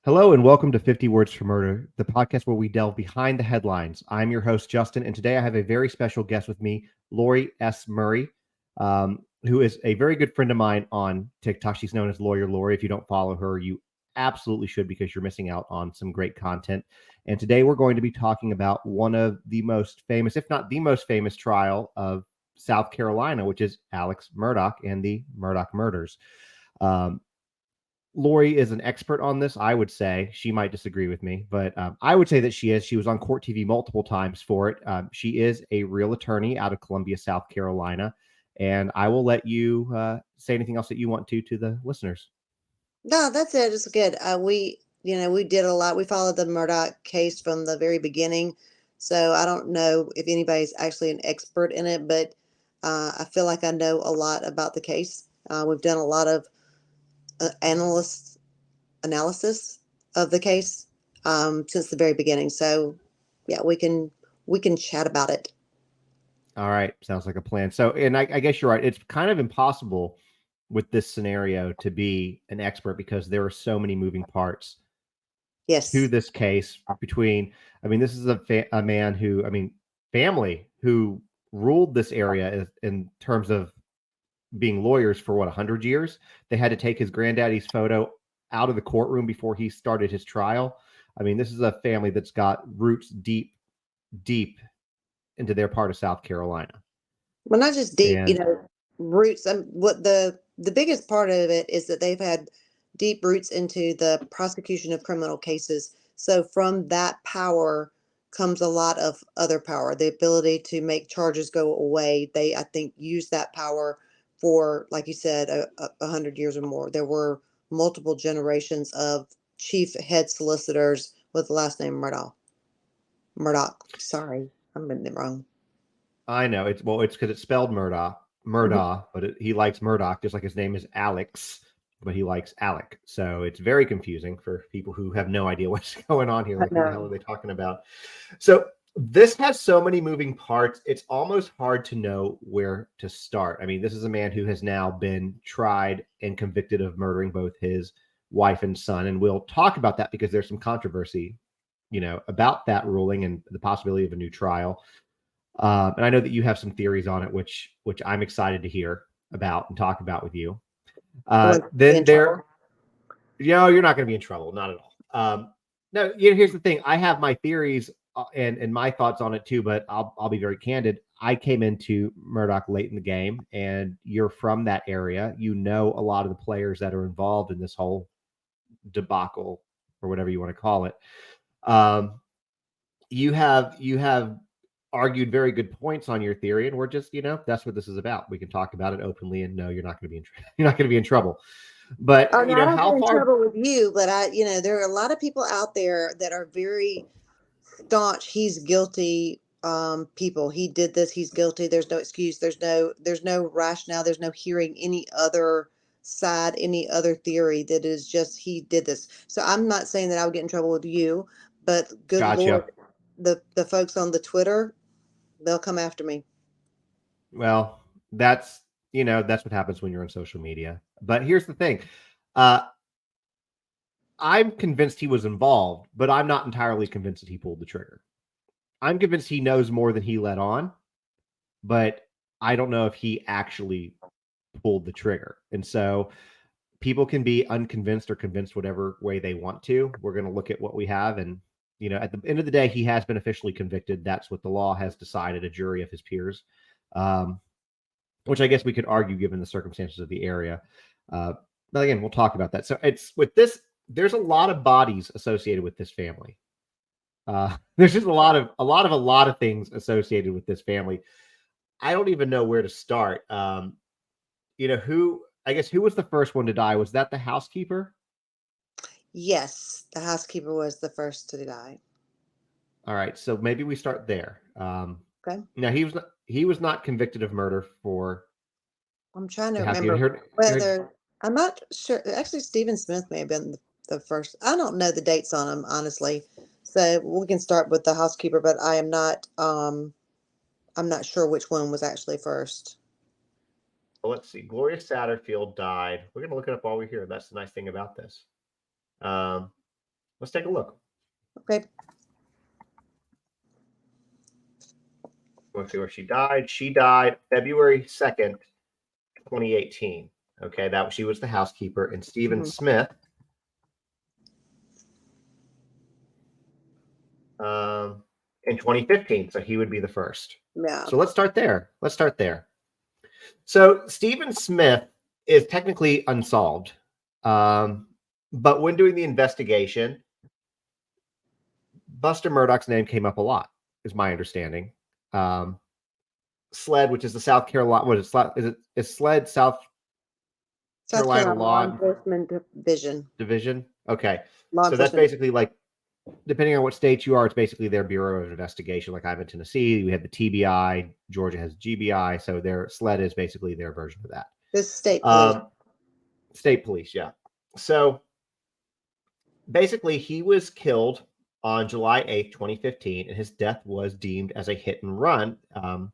Hello and welcome to 50 Words for Murder, the podcast where we delve behind the headlines. I'm your host, Justin, and today I have a very special guest with me, Lori S. Murray, who is a very good friend of mine on TikTok. She's known as LawyerLori. If you don't follow her, you absolutely should because you're missing out on some great content. And today we're going to be talking about one of the most famous, if not the most famous trial of South Carolina, which is Alex Murdaugh and the Murdaugh murders. Lori is an expert on this. I would say she might disagree with me, but I would say that she is. She was on court TV multiple times for it. She is a real attorney out of Columbia, South Carolina, and I will let you say anything else that you want to the listeners. No, that's it. It's good. We did a lot. We followed the Murdaugh case from the very beginning. So I don't know if anybody's actually an expert in it, but I feel like I know a lot about the case. We've done a lot of analysis of the case since the very beginning. So yeah, we can chat about it. All right, sounds like a plan. So, and I guess you're right. It's kind of impossible with this scenario to be an expert because there are so many moving parts to Yes. this case between, I mean, this is a man who, I mean, family who ruled this area in terms of being lawyers for 100 years. They had to take his granddaddy's photo out of the courtroom before he started his trial. I mean, this is a family that's got roots deep, deep into their part of South Carolina. Well, not just deep, And roots. What the biggest part of it is that they've had deep roots into the prosecution of criminal cases. So from that power comes a lot of other power, the ability to make charges go away. They, I think, use that power for, like you said, 100 years or more. There were multiple generations of chief head solicitors with the last name Murdaugh. Murdoch. Sorry, I'm getting it wrong. I know it's because it's spelled Murdaugh, but he likes Murdoch just like his name is Alex, but he likes Alec. So it's very confusing for people who have no idea what's going on here. I Like, who the hell are know. they talking about? So this has so many moving parts. It's almost hard to know where to start. I mean, this is a man who has now been tried and convicted of murdering both his wife and son, and we'll talk about that because there's some controversy, about that ruling and the possibility of a new trial. And I know that you have some theories on it, which I'm excited to hear about and talk about with you. I'm going to be Then in trouble. there, you're not going to be in trouble, not at all. No, here's the thing: I have my theories and my thoughts on it too, but I'll be very candid. I came into Murdaugh late in the game, and you're from that area. You know a lot of the players that are involved in this whole debacle or whatever you want to call it. Um, you have argued very good points on your theory, and we're just, that's what this is about. We can talk about it openly, and no, you're not going to be you're not going to be in trouble. But Oh, no, I don't get how in far? trouble with you, but there are a lot of people out there that are very staunch. He's guilty. People, he did this. He's guilty. There's no excuse. There's no rationale. There's no hearing any other side, any other theory. That is just he did this. So I'm not saying that I would get in trouble with you, but good Lord, Gotcha. the folks on the Twitter, they'll come after me. Well, that's what happens when you're on social media. But here's the thing. Uh, I'm convinced he was involved, but I'm not entirely convinced that he pulled the trigger. I'm convinced he knows more than he let on, but I don't know if he actually pulled the trigger. And so people can be unconvinced or convinced whatever way they want to. We're going to look at what we have. And, at the end of the day, he has been officially convicted. That's what the law has decided, a jury of his peers, um, which I guess we could argue given the circumstances of the area. But again, we'll talk about that. So it's with this, there's a lot of bodies associated with this family. There's just a lot of things associated with this family. I don't even know where to start. Who was the first one to die? Was that the housekeeper? Yes, the housekeeper was the first to die. All right, so maybe we start there. Okay. Now he was not convicted of murder for I'm trying to the housekeeper. remember whether I'm not sure. Actually, Stephen Smith may have been the first. I don't know the dates on him, honestly. So we can start with the housekeeper, but I am not. I'm not sure which one was actually first. Well, let's see. Gloria Satterfield died. We're going to look it up while we're here. That's the nice thing about this. Um, Let's take a look. Okay. Let's see where she died. She died February 2nd, 2018. Okay, she was the housekeeper. And Stephen Smith, in 2015. So he would be the first. Yeah. So let's start there. So Stephen Smith is technically unsolved. But when doing the investigation, Buster Murdaugh's name came up a lot, is my understanding. SLED, which is the South Carolina, what is it? Is SLED South Carolina Law Enforcement Division? Okay. So that's basically like, depending on what state you are, it's basically their Bureau of Investigation. Like I have in Tennessee, we have the TBI, Georgia has GBI. So their SLED is basically their version of that. This state police. State police, yeah. So basically, he was killed on July 8th, 2015, and his death was deemed as a hit and run in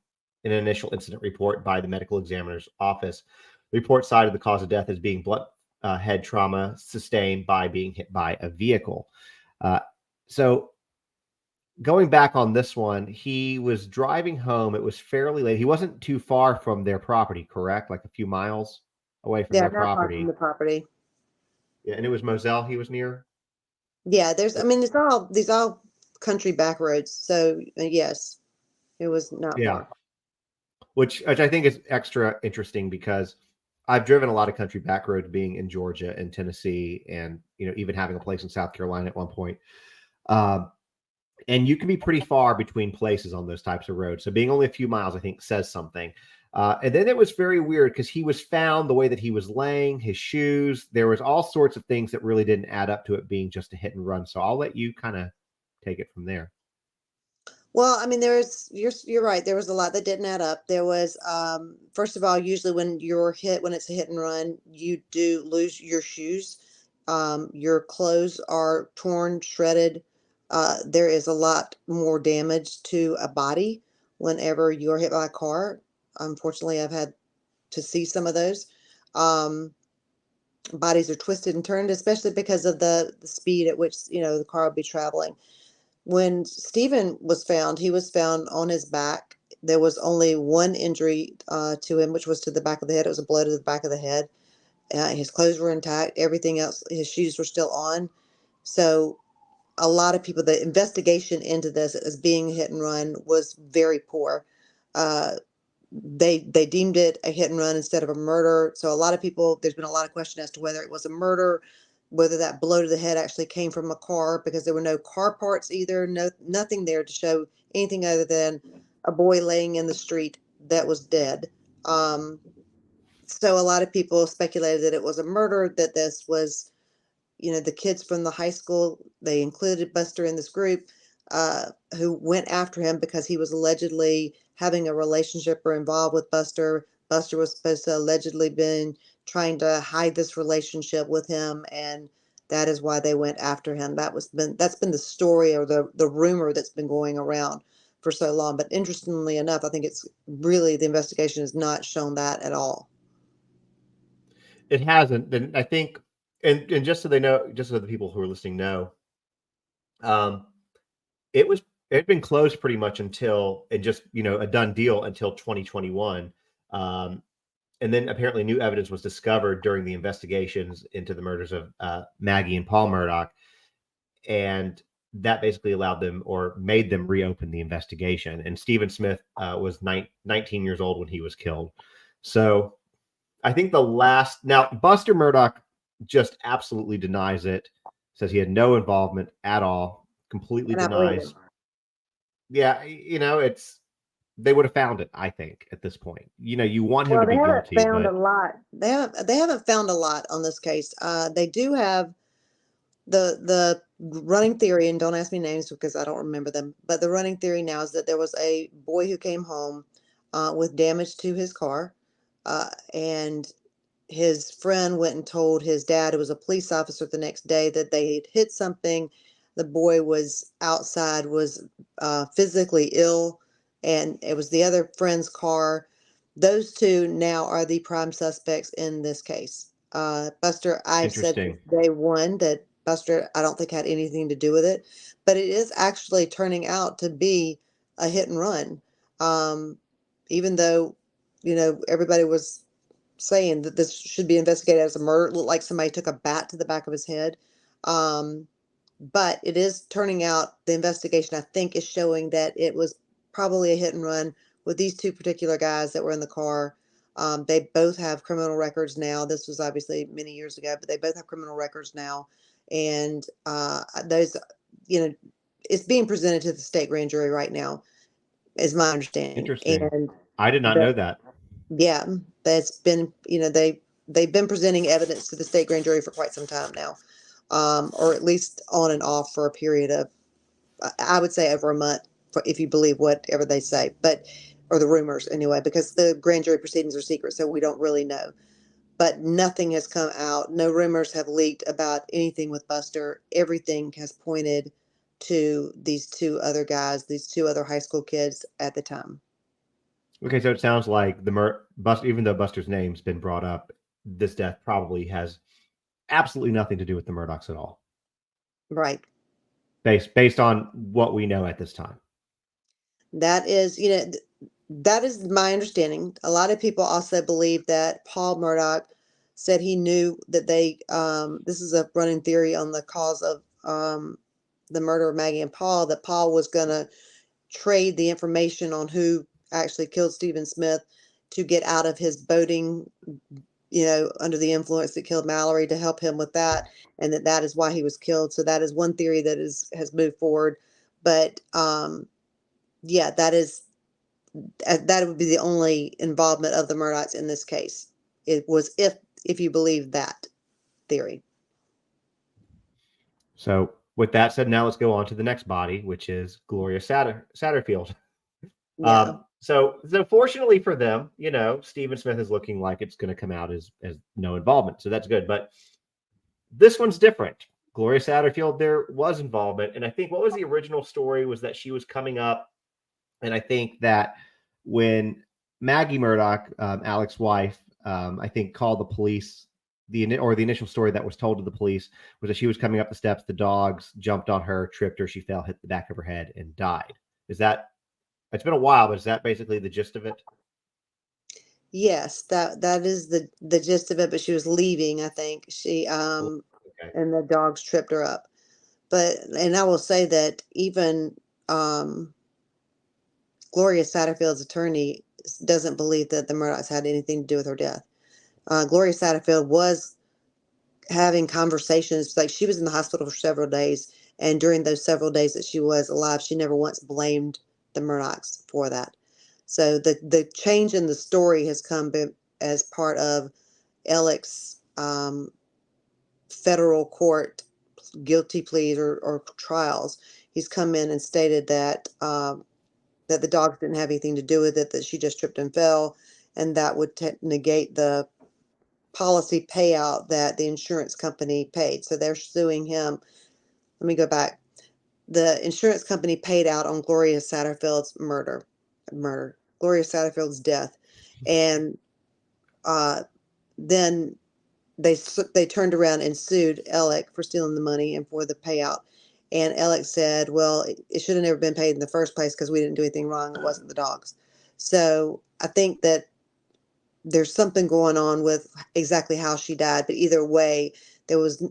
an initial incident report by the medical examiner's office. The report cited the cause of death as being blunt head trauma sustained by being hit by a vehicle. So going back on this one, he was driving home. It was fairly late. He wasn't too far from their property, correct? Like a few miles away from their property. From the property. Yeah, and it was Moselle he was near? Yeah, these all country back roads. So yes, it was not far. Which I think is extra interesting because I've driven a lot of country back roads being in Georgia and Tennessee and, even having a place in South Carolina at one point. And you can be pretty far between places on those types of roads. So being only a few miles, I think, says something. And then it was very weird because he was found the way that he was laying, his shoes. There was all sorts of things that really didn't add up to it being just a hit and run. So I'll let you kind of take it from there. Well, I mean, you're right. There was a lot that didn't add up. There was, first of all, usually when it's a hit and run, you do lose your shoes. Your clothes are torn, shredded. There is a lot more damage to a body whenever you're hit by a car. Unfortunately, I've had to see some of those. Bodies are twisted and turned, especially because of the speed at which, the car would be traveling. When Stephen was found, he was found on his back. There was only one injury to him, which was to the back of the head. It was a blow to the back of the head. His clothes were intact. Everything else, his shoes were still on. So a lot of people, the investigation into this as being a hit and run was very poor. They deemed it a hit and run instead of a murder. So a lot of people, there's been a lot of question as to whether it was a murder, whether that blow to the head actually came from a car, because there were no car parts either, nothing there to show anything other than a boy laying in the street that was dead. So a lot of people speculated that it was a murder, that this was, the kids from the high school, they included Buster in this group, who went after him because he was allegedly having a relationship or involved with Buster. Buster was supposed to allegedly been trying to hide this relationship with him, and that is why they went after him. That's been the story, or the rumor that's been going around for so long. But interestingly enough, I think it's really, the investigation has not shown that at all. It hasn't. And I think, and just so they know, just so the people who are listening know, it had been closed pretty much until, and just, a done deal until 2021. And then apparently new evidence was discovered during the investigations into the murders of Maggie and Paul Murdaugh. And that basically allowed them, or made them, reopen the investigation. And Stephen Smith was 19 years old when he was killed. So I think now Buster Murdaugh just absolutely denies it, says he had no involvement at all, completely denies. Yeah, they would have found it, I think, at this point. You want him to be guilty. They haven't found a lot on this case. They do have the running theory, and don't ask me names because I don't remember them, but the running theory now is that there was a boy who came home with damage to his car, and his friend went and told his dad, who was a police officer, the next day, that they had hit something. The boy was outside, was physically ill, and it was the other friend's car. Those two now are the prime suspects in this case. Buster, I've said since day one that Buster, I don't think, had anything to do with it, but it is actually turning out to be a hit and run. Even though, everybody was saying that this should be investigated as a murder. It looked like somebody took a bat to the back of his head. But it is turning out, the investigation, I think, is showing that it was probably a hit and run with these two particular guys that were in the car. They both have criminal records now. This was obviously many years ago, but they both have criminal records now. And those, it's being presented to the state grand jury right now, is my understanding. Interesting. And I did not know that. yeah, that's been, they've been presenting evidence to the state grand jury for quite some time now, or at least on and off for a period of, I would say, over a month, if you believe whatever they say, or the rumors anyway, because the grand jury proceedings are secret, so we don't really know. But nothing has come out. No rumors have leaked about anything with Buster. Everything has pointed to these two other guys, these two other high school kids at the time. Okay, so it sounds like Buster, even though Buster's name's been brought up, this death probably has absolutely nothing to do with the Murdaughs at all. Right. Based on what we know at this time. That is, that is my understanding. A lot of people also believe that Paul Murdaugh said he knew that this is a running theory on the cause of the murder of Maggie and Paul, that Paul was going to trade the information on who actually killed Stephen Smith to get out of his boating, under the influence that killed Mallory, to help him with that. And that is why he was killed. So that is one theory that has moved forward. But, yeah, that would be the only involvement of the Murdaughs in this case. It was, if you believe that theory. So with that said, now let's go on to the next body, which is Gloria Satterfield. Yeah. So fortunately for them, Stephen Smith is looking like it's going to come out as no involvement. So that's good. But this one's different. Gloria Satterfield, there was involvement. And I think what was the original story was that she was coming up. And I think that when Maggie Murdaugh, Alec's wife, I think called the police, the initial story that was told to the police was that she was coming up the steps. The dogs jumped on her, tripped her. She fell, hit the back of her head, and died. It's been a while, but is that basically the gist of it? Yes, that is the gist of it. But she was leaving, I think. She Okay. and the dogs tripped her up. And I will say that even Gloria Satterfield's attorney doesn't believe that the Murdaughs had anything to do with her death. Gloria Satterfield was having conversations, like she was in the hospital for several days, and during those several days that she was alive, she never once blamed the Murdaughs for that. So the change in the story has come as part of Alec's federal court guilty pleas or trials. He's come in and stated that that the dogs didn't have anything to do with it, that she just tripped and fell, and that would negate the policy payout that the insurance company paid. So they're suing him. Let me go back. The insurance company paid out on Gloria Satterfield's Gloria Satterfield's death, and then they turned around and sued Alec for stealing the money and for the payout. And Alec said, well, it should have never been paid in the first place because we didn't do anything wrong. It wasn't the dogs. So I think that there's something going on with exactly how she died. But either way, there was,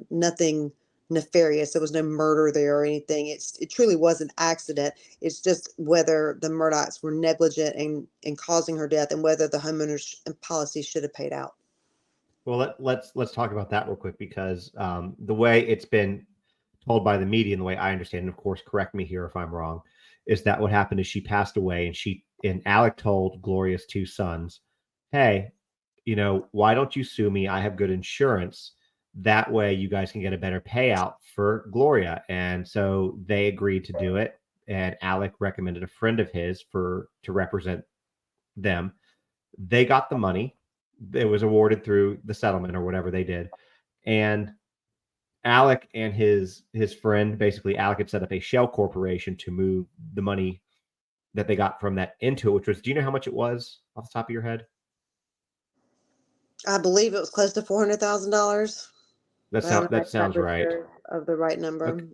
nothing nefarious. There was no murder there or anything. It truly was an accident. It's just whether the Murdaughs were negligent in causing her death and whether the homeowners policy should have paid out. Well, let's talk about that real quick, because the way it's been told by the media and the way I understand, and of course, correct me here if I'm wrong, is that what happened is she passed away, and Alec told Gloria's two sons, hey, why don't you sue me? I have good insurance. That way you guys can get a better payout for Gloria. And so they agreed to do it. And Alec recommended a friend of his to represent them. They got the money. It was awarded through the settlement or whatever they did. And Alec and his friend, basically Alec had set up a shell corporation to move the money that they got from that into it, which was, do you know how much it was off the top of your head? I believe it was close to $400,000. I'm not That sounds exactly right. sure of the right number. Okay.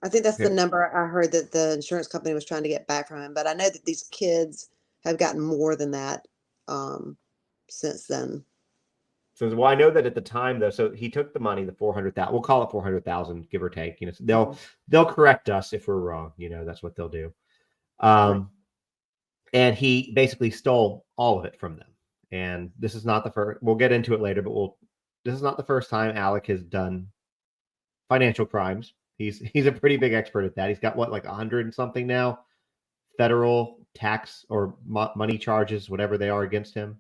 I think that's the Okay. number I heard that the insurance company was trying to get back from him, but I know that these kids have gotten more than that um, since then. So, well, I know that at the time though, so he took the money, the 400,000. We'll call it 400,000, give or take. So Mhm. they'll correct us if we're wrong. That's what they'll do. Right. And he basically stole all of it from them. And this is not the first. We'll get into it later, but this is not the first time Alec has done financial crimes. He's a pretty big expert at that. He's got what, like 100 and something now, federal tax or money charges, whatever they are, against him.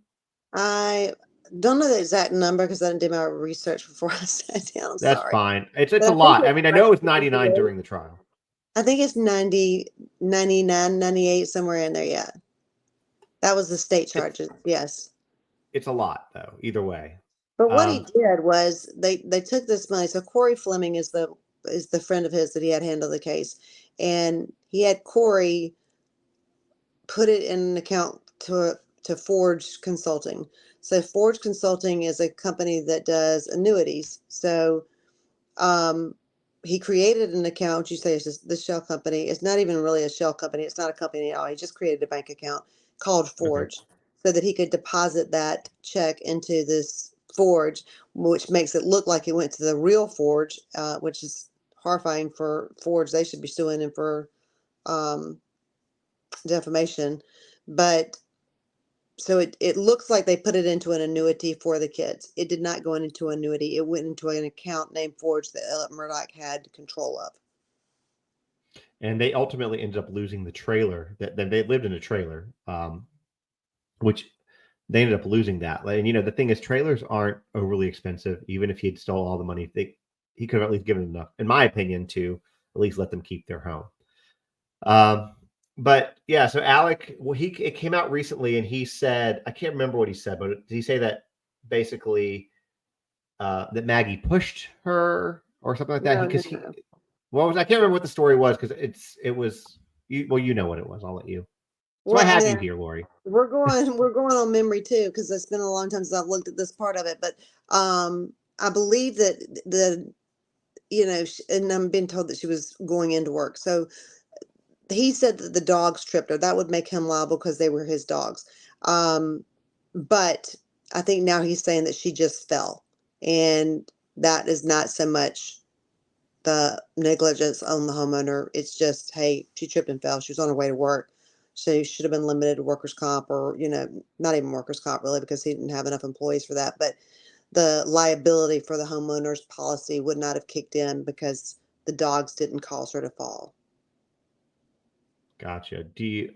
I don't know the exact number because I didn't do my research before I sat down. I'm That's sorry. fine. It's But a I think lot. I it's mean, I know like it was 99 98. during the trial. I think it's 90, 99, 98, somewhere in there. Yeah. That was the state It's charges. Yes. it's a lot though. Either way. But what he Um, did was they took this money. So Corey Fleming is the friend of his that he had handled the case, and he had Corey put it in an account to Forge Consulting. So Forge Consulting is a company that does annuities. So um, he created an account. You say it's just the shell company. It's not even really a shell company. It's not a company at all. He just created a bank account called okay. Forge so that he could deposit that check into this Forge, which makes it look like it went to the real Forge, which is horrifying for Forge. They should be suing him for um, defamation. But so it looks like they put it into an annuity for the kids. It did not go into annuity. It went into an account named Forge that Ellen Murdaugh had control of. And they ultimately ended up losing the trailer that they lived in a trailer, which they ended up losing that. And the thing is, trailers aren't overly expensive. Even if he'd stole all the money, he could have at least given enough, in my opinion, to at least let them keep their home. But yeah, so Alec, well, it came out recently, and he said, I can't remember what he said, but did he say that basically that Maggie pushed her or something like that? No, Because no, no. I can't remember what the story was because it was well, you know what it was. I'll let you. So I Well, I have mean, you here, Lori. we're going on memory too because it's been a long time since I've looked at this part of it. But I believe that and I'm being told that she was going into work. So he said that the dogs tripped her. That would make him liable because they were his dogs. Um, but I think now he's saying that she just fell, and that is not so much the negligence on the homeowner. It's just, hey, she tripped and fell. She was on her way to work. She should have been limited to workers' comp, or not even workers' comp really, because he didn't have enough employees for that. But the liability for the homeowner's policy would not have kicked in because the dogs didn't cause her to fall. Gotcha. Do you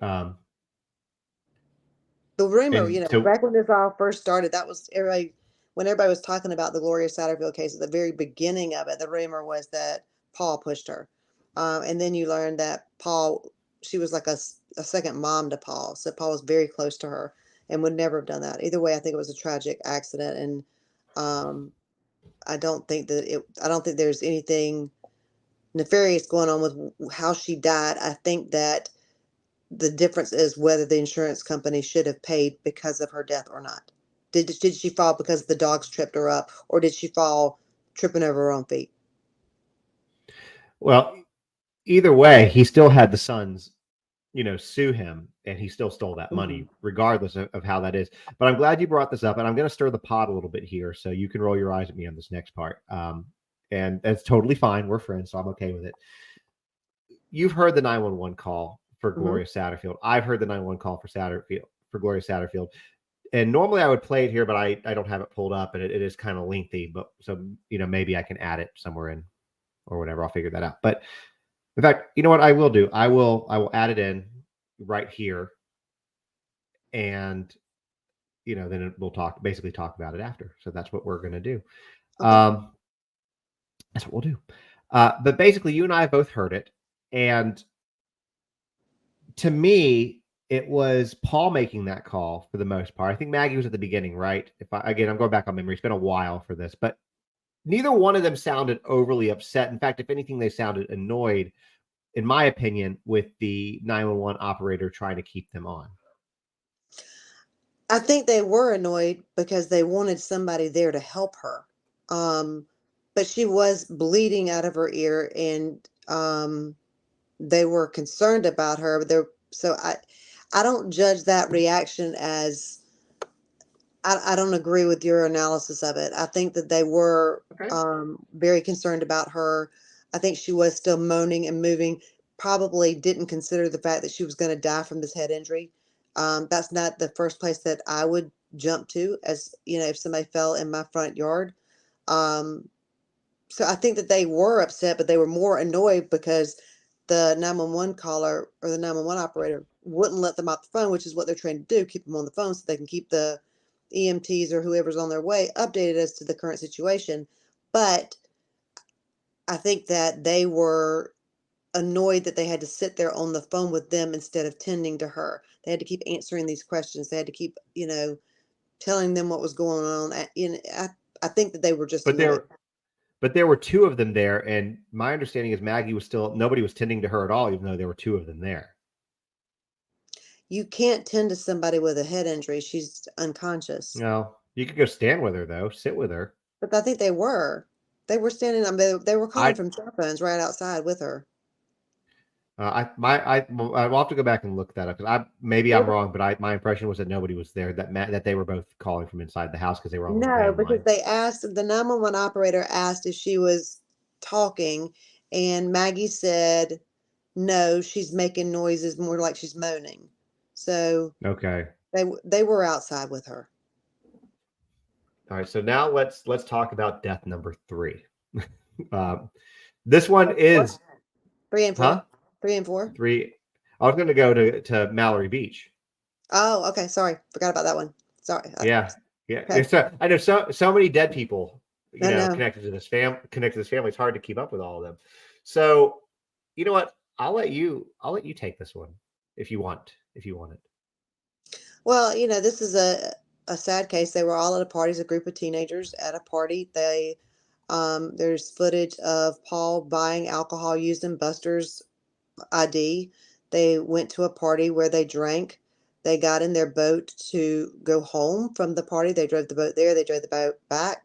The rumor, and so back when this all first started, that was everybody, when everybody was talking about the Gloria Satterfield case at the very beginning of it, the rumor was that Paul pushed her. And then you learned that she was like a second mom to Paul. So Paul was very close to her and would never have done that. Either way, I think it was a tragic accident. And um, I don't think there's anything nefarious going on with how she died. I think that the difference is whether the insurance company should have paid because of her death or not. Did she fall because the dogs tripped her up, or did she fall tripping over her own feet? well, either way, he still had the sons, sue him, and he still stole that Mhm. money, regardless of how that is. But I'm glad you brought this up, and I'm going to stir the pot a little bit here, so you can roll your eyes at me on this next part. And that's totally fine. We're friends, so I'm okay with it. You've heard the 911 call for Mhm. Gloria Satterfield. I've heard the 911 call for Gloria Satterfield. And normally I would play it here, but I don't have it pulled up, and it is kind of lengthy. But so maybe I can add it somewhere in or whatever. I'll figure that out. But in fact, you know what I will do? I will add it in right here, and then we'll basically talk about it after. So that's what we're gonna do. Okay. Um, that's what we'll do. But basically, you and I have both heard it, and to me, it was Paul making that call for the most part. I think Maggie was at the beginning, right? I'm going back on memory. It's been a while for this, but neither one of them sounded overly upset. In fact, if anything, they sounded annoyed, in my opinion, with the 911 operator trying to keep them on. I think they were annoyed because they wanted somebody there to help her. Um, but she was bleeding out of her ear, and they were concerned about her. But so I don't judge that reaction as, I don't agree with your analysis of it. I think that they were Okay. very concerned about her. I think she was still moaning and moving, probably didn't consider the fact that she was going to die from this head injury. That's not the first place that I would jump to, as you know, if somebody fell in my front yard. Um, so I think that they were upset, but they were more annoyed because the 911 caller or the 911 operator wouldn't let them off the phone, which is what they're trying to do, keep them on the phone so they can keep the EMTs or whoever's on their way updated as to the current situation. But I think that they were annoyed that they had to sit there on the phone with them instead of tending to her. They had to keep answering these questions. They had to keep, telling them what was going on. I think that they were just But annoyed. there were two of them there, and my understanding is Maggie was still nobody was tending to her at all, even though there were two of them there. You can't tend to somebody with a head injury. She's unconscious. No, you could go stand with her though, sit with her. But I think they were. They were standing. I mean, they were calling I from cell phones right outside with her. I'll have to go back and look that up because maybe They I'm were, wrong, but my impression was that nobody was there. That they were both calling from inside the house because they were on the no, because landline. they asked, the 911 operator asked if she was talking, and Maggie said no, she's making noises more like she's moaning. So Okay. they were outside with her. All right. So now let's talk about death number three. um, this one Four, is, 3 and 4, huh? 3 and 4. Three. I was going to go to Mallory Beach. Oh, okay. Sorry, forgot about that one. Sorry. Yeah, yeah. Okay. I know so many dead people, I know. connected to this family. It's hard to keep up with all of them. So, you know what? I'll let you take this one if you want. If you want it. Well, this is a sad case. They were all at a party, a group of teenagers at a party. There's footage of Paul buying alcohol using Buster's ID. They went to a party where they drank. They got in their boat to go home from the party. They drove the boat there. They drove the boat back.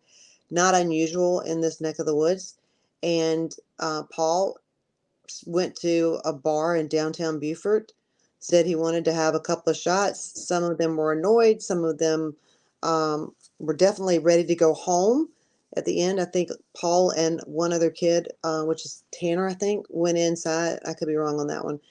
Not unusual in this neck of the woods. And Paul went to a bar in downtown Beaufort, said he wanted to have a couple of shots. Some of them were annoyed. Some of them were definitely ready to go home. At the end, I think Paul and one other kid, which is Tanner, I think, went inside. I could be wrong on that one.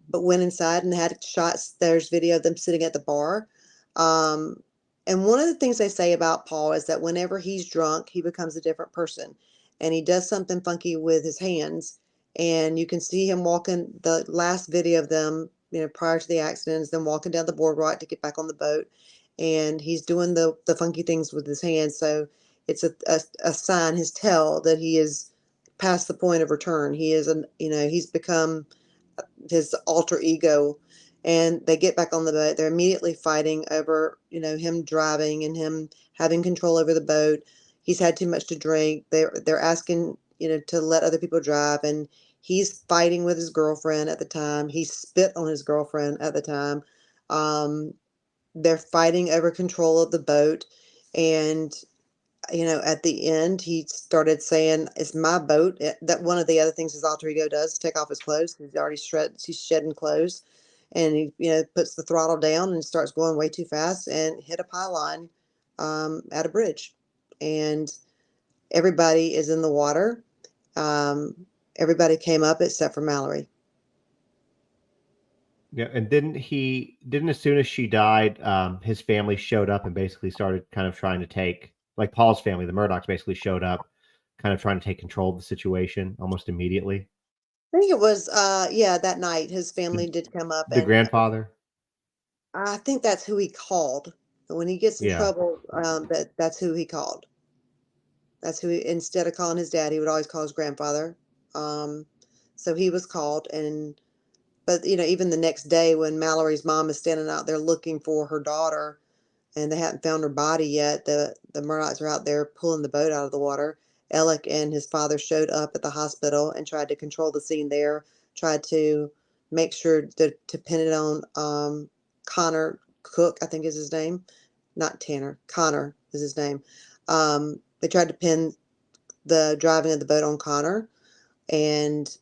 But went inside and had shots. There's video of them sitting at the bar. Um, and one of the things they say about Paul is that whenever he's drunk, he becomes a different person. And he does something funky with his hands, and you can see him walking, the last video of them, prior to the accidents, them walking down the boardwalk to get back on the boat, and he's doing the funky things with his hands. So it's a sign, his tell that he is past the point of return. He is he's become his alter ego. And they get back on the boat. They're immediately fighting over him driving and him having control over the boat. He's had too much to drink. They're asking to let other people drive, and he's fighting with his girlfriend at the time. He spit on his girlfriend at the time. Um, they're fighting over control of the boat, and at the end, he started saying, "It's my boat." That one of the other things his alter ego does is take off his clothes. He's shedding clothes, and he puts the throttle down and starts going way too fast and hit a pylon at a bridge, and everybody is in the water. Um, Everybody came up except for Mallory. Yeah, and didn't as soon as she died, his family showed up and basically started kind of trying to take like Paul's family, the Murdaughs basically showed up, kind of trying to take control of the situation almost immediately. I think it was yeah, that night his The, family did come up, the and grandfather. I think that's who he called. When he gets in Yeah. trouble, that's who he called. That's who instead of calling his dad, he would always call his grandfather. Um, so he was called, and but even the next day when Mallory's mom is standing out there looking for her daughter, and they hadn't found her body yet, the Murdaughs are out there pulling the boat out of the water. Alec and his father showed up at the hospital and tried to control the scene there, tried to make sure to pin it on Connor Cook, I think is his name, not Tanner. Connor is his name. They tried to pin the driving of the boat on Connor. And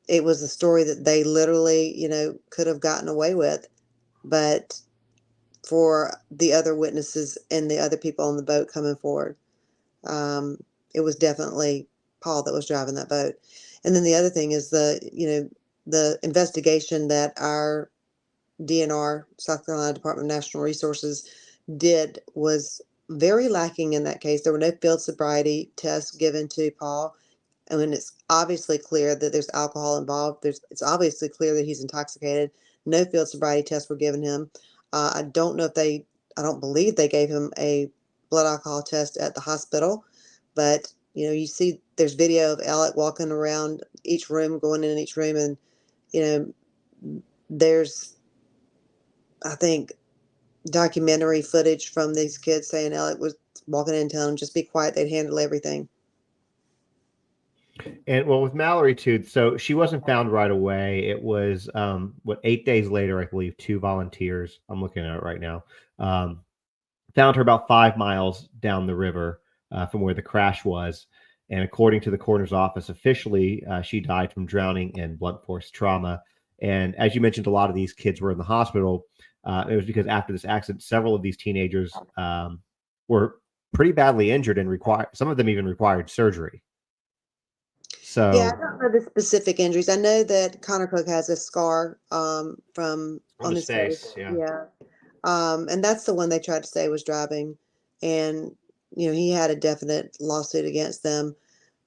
it was a story that they literally, could have gotten away with. But for the other witnesses and the other people on the boat coming forward, it was definitely Paul that was driving that boat. And then the other thing is the investigation that our DNR, South Carolina Department of National Resources, did was very lacking in that case. There were no field sobriety tests given to Paul. I mean, it's obviously clear that there's alcohol involved. It's obviously clear that he's intoxicated. No field sobriety tests were given him. I don't believe they gave him a blood alcohol test at the hospital, but you see there's video of Alec walking around each room, going in each room, and there's, I think, documentary footage from these kids saying Alec was walking in and telling them just be quiet, they'd handle everything. And well, with Mallory too, so she wasn't found right away. It was 8 days later, I believe, 2 volunteers, I'm looking at it right now, found her about 5 miles down the river from where the crash was. And according to the coroner's office, officially, she died from drowning and blunt force trauma. And as you mentioned, a lot of these kids were in the hospital. It was because after this accident, several of these teenagers were pretty badly injured and some of them even required surgery. So yeah, I don't know the specific injuries. I know that Connor Cook has a scar from on his face. Yeah. And that's the one they tried to say was driving, and he had a definite lawsuit against them.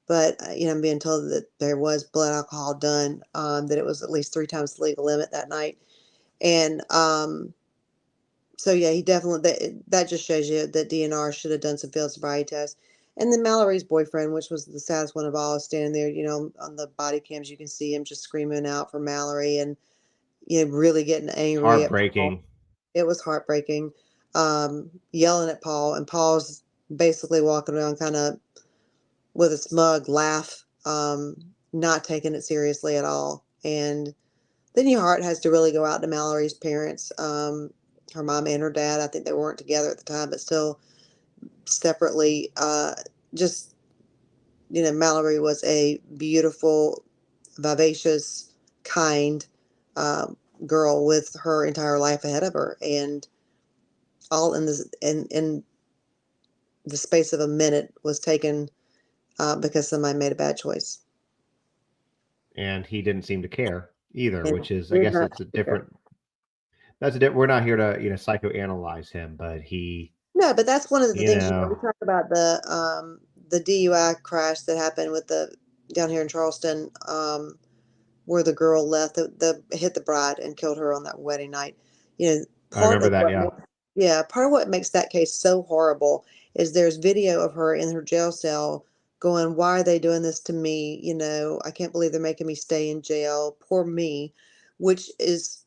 But I'm being told that there was blood alcohol done, that it was at least 3 times the legal limit that night, and so yeah, he definitely that just shows you that DNR should have done some field sobriety tests. And then Mallory's boyfriend, which was the saddest one of all, is standing there, on the body cams. You can see him just screaming out for Mallory and really getting angry at Paul. heartbreaking. It was heartbreaking, yelling at Paul, and Paul's basically walking around kind of with a smug laugh, not taking it seriously at all. And then your heart has to really go out to Mallory's parents, her mom and her dad. I think they weren't together at the time, but still separately. Just, Mallory was a beautiful, vivacious, kind girl with her entire life ahead of her, and all in the space of a minute was taken because somebody made a bad choice. And he didn't seem to care either, And which is, I guess it's a different. We're not here to psychoanalyze him, but no, but that's one of the things we talk about the DUI crash that happened with down here in Charleston, where the girl left hit the bride and killed her on that wedding night. I remember that. Part of what makes that case so horrible is there's video of her in her jail cell going, "Why are they doing this to me? I can't believe they're making me stay in jail. Poor me," which is,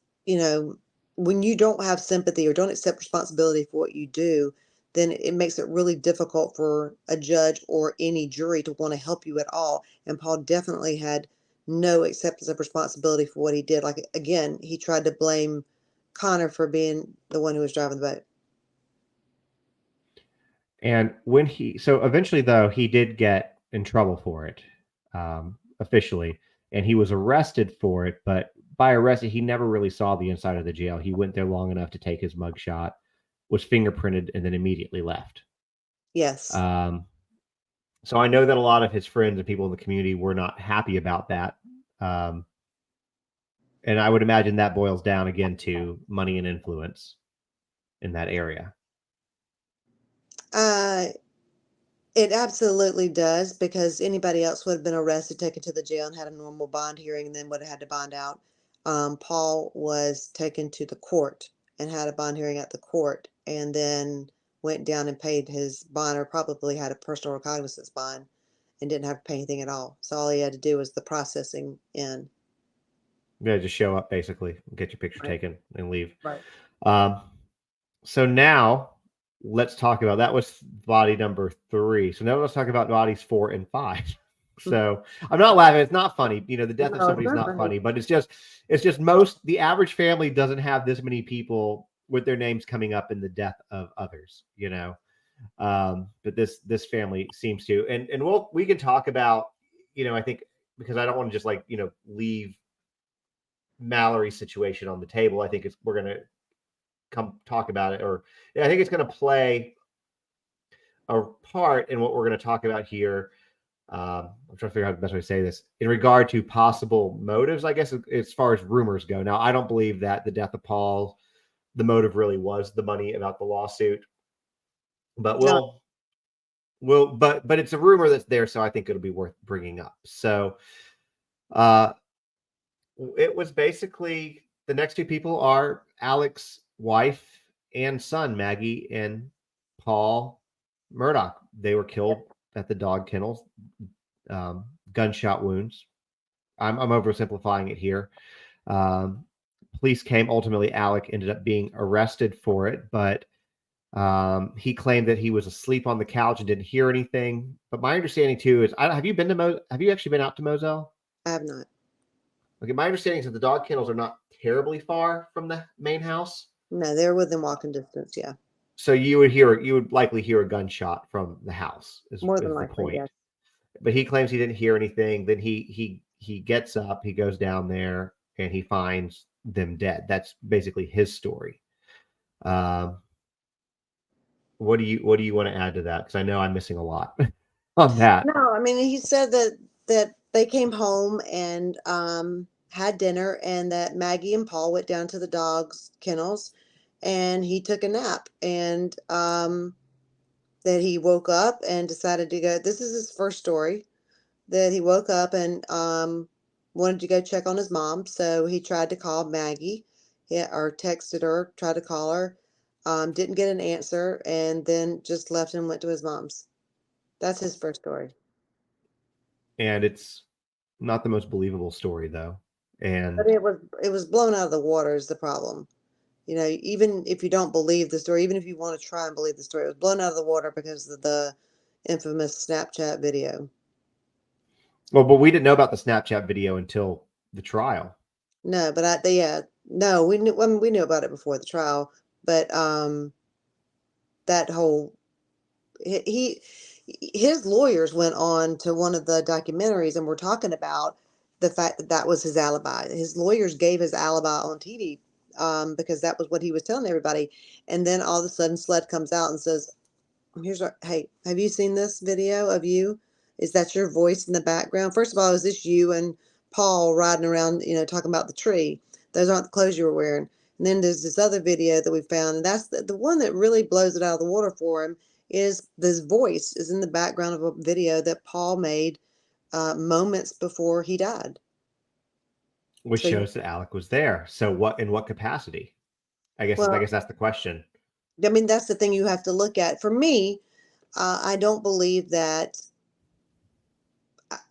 when you don't have sympathy or don't accept responsibility for what you do, then it makes it really difficult for a judge or any jury to want to help you at all. And Paul definitely had no acceptance of responsibility for what he did. Like, again, he tried to blame Connor for being the one who was driving the boat. And so eventually, though, he did get in trouble for it, officially, and he was arrested for it. But by arrested, he never really saw the inside of the jail. He went there long enough to take his mugshot, was fingerprinted, and then immediately left. Yes. So I know that a lot of his friends and people in the community were not happy about that. And I would imagine that boils down again to money and influence in that area. It absolutely does, because anybody else would have been arrested, taken to the jail, and had a normal bond hearing, and then would have had to bond out. Paul was taken to the court and had a bond hearing at the court, and then went down and paid his bond, or probably had a personal recognizance bond, and didn't have to pay anything at all. So all he had to do was the processing in. Yeah, just show up, basically, get your picture taken, and leave. Right. So now let's talk about, that was body number 3. So now let's talk about bodies 4 and 5. So I'm not laughing. It's not funny. The death of somebody is not funny, but it's just the average family doesn't have this many people with their names coming up in the death of others, But this family seems to, and we can talk about, I think, because I don't want to just like, leave Mallory's situation on the table. I think we're going to come talk about it, or I think it's going to play a part in what we're going to talk about here. I'm trying to figure out the best way to say this in regard to possible motives, I guess, as far as rumors go. Now, I don't believe that the death of Paul, the motive really was the money about the lawsuit, but No. but it's a rumor that's there, so I think it'll be worth bringing up. So, it was basically, the next two people are Alec's wife and son, Maggie and Paul Murdaugh. They were killed at the dog kennels, gunshot wounds. I'm oversimplifying it here. Police came. Ultimately, Alec ended up being arrested for it, but he claimed that he was asleep on the couch and didn't hear anything. But my understanding too is, have you been to have you actually been out to Moselle? I have not. Okay, my understanding is that the dog kennels are not terribly far from the main house. No, they're within walking distance. Yeah. So you would likely hear a gunshot from the house. More Is than the likely, point? yes. But he claims he didn't hear anything. Then he gets up, he goes down there, and he finds them dead. That's basically his story. What do you want to add to that? Because I know I'm missing a lot on that. No, I mean, he said that they came home and had dinner, and that Maggie and Paul went down to the dogs' kennels, and he took a nap, and that he woke up and decided to go. This is his first story, that he woke up and wanted to go check on his mom, so he tried to call Maggie, or texted her, tried to call her, didn't get an answer, and then just left and went to his mom's. That's his first story. And it's not the most believable story, though. But And it was blown out of the water is the problem. You know, even if you don't believe the story, even if you want to try and believe the story, it was blown out of the water because of the infamous Snapchat video. well, but we didn't know about the Snapchat video until the trial. No, but yeah, no, we knew. I mean, we knew about it before the trial, but that whole he his lawyers went on to one of the documentaries and were talking about the fact that that was his alibi. His lawyers gave his alibi on TV, because that was what he was telling everybody. And then all of a sudden, Sled comes out and says, "Here's our, hey, have you seen this video of you? Is that your voice in the background? First of all, is this you and Paul riding around, talking about the tree? Those aren't the clothes you were wearing." And then there's this other video that we found, and that's the one that really blows it out of the water for him. Is this voice is in the background of a video that Paul made moments before he died. Which So, shows that Alec was there. So in what capacity? I guess well, that's the question. I mean, that's the thing you have to look at. For me, I don't believe that.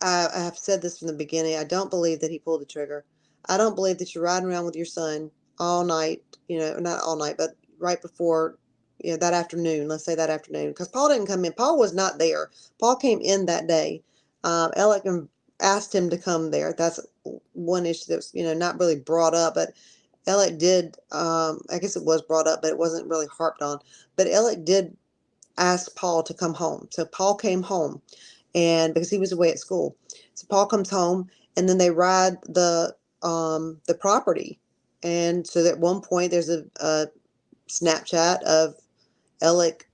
I have said this from the beginning. I don't believe that he pulled the trigger. I don't believe that you're riding around with your son all night, not all night, but right before, that afternoon, let's say that afternoon, because Paul didn't come in. Paul was not there. Paul came in that day. Alec asked him to come there. That's one issue that's, not really brought up, but Alec did, I guess it was brought up, but it wasn't really harped on. But Alec did ask Paul to come home. So Paul came home, and because he was away at school. So Paul comes home, and then they ride the property. And so at one point there's a Snapchat of Alec,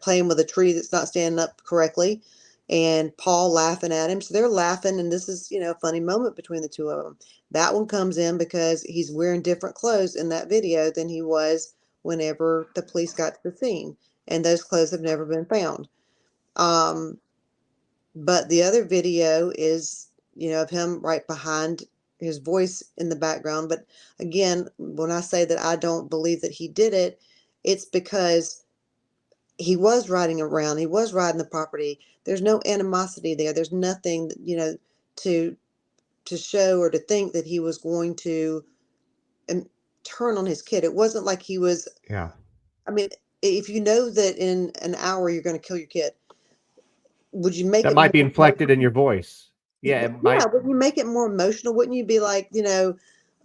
playing with a tree that's not standing up correctly, and Paul laughing at him. So they're laughing, and this is, a funny moment between the two of them. That one comes in because he's wearing different clothes in that video than he was whenever the police got to the scene, and those clothes have never been found. Um, but the other video is, of him right behind, his voice in the background. But again, when I say that I don't believe that he did it, it's because he was riding around, he was riding the property. There's no animosity there. There's nothing, to show or to think that he was going to turn on his kid. It wasn't like he was. Yeah. I mean, if you know that in an hour you're going to kill your kid, would you make That it might more be inflected in your voice. Yeah, it Yeah, might. wouldn't you make it more emotional? Wouldn't you be like, a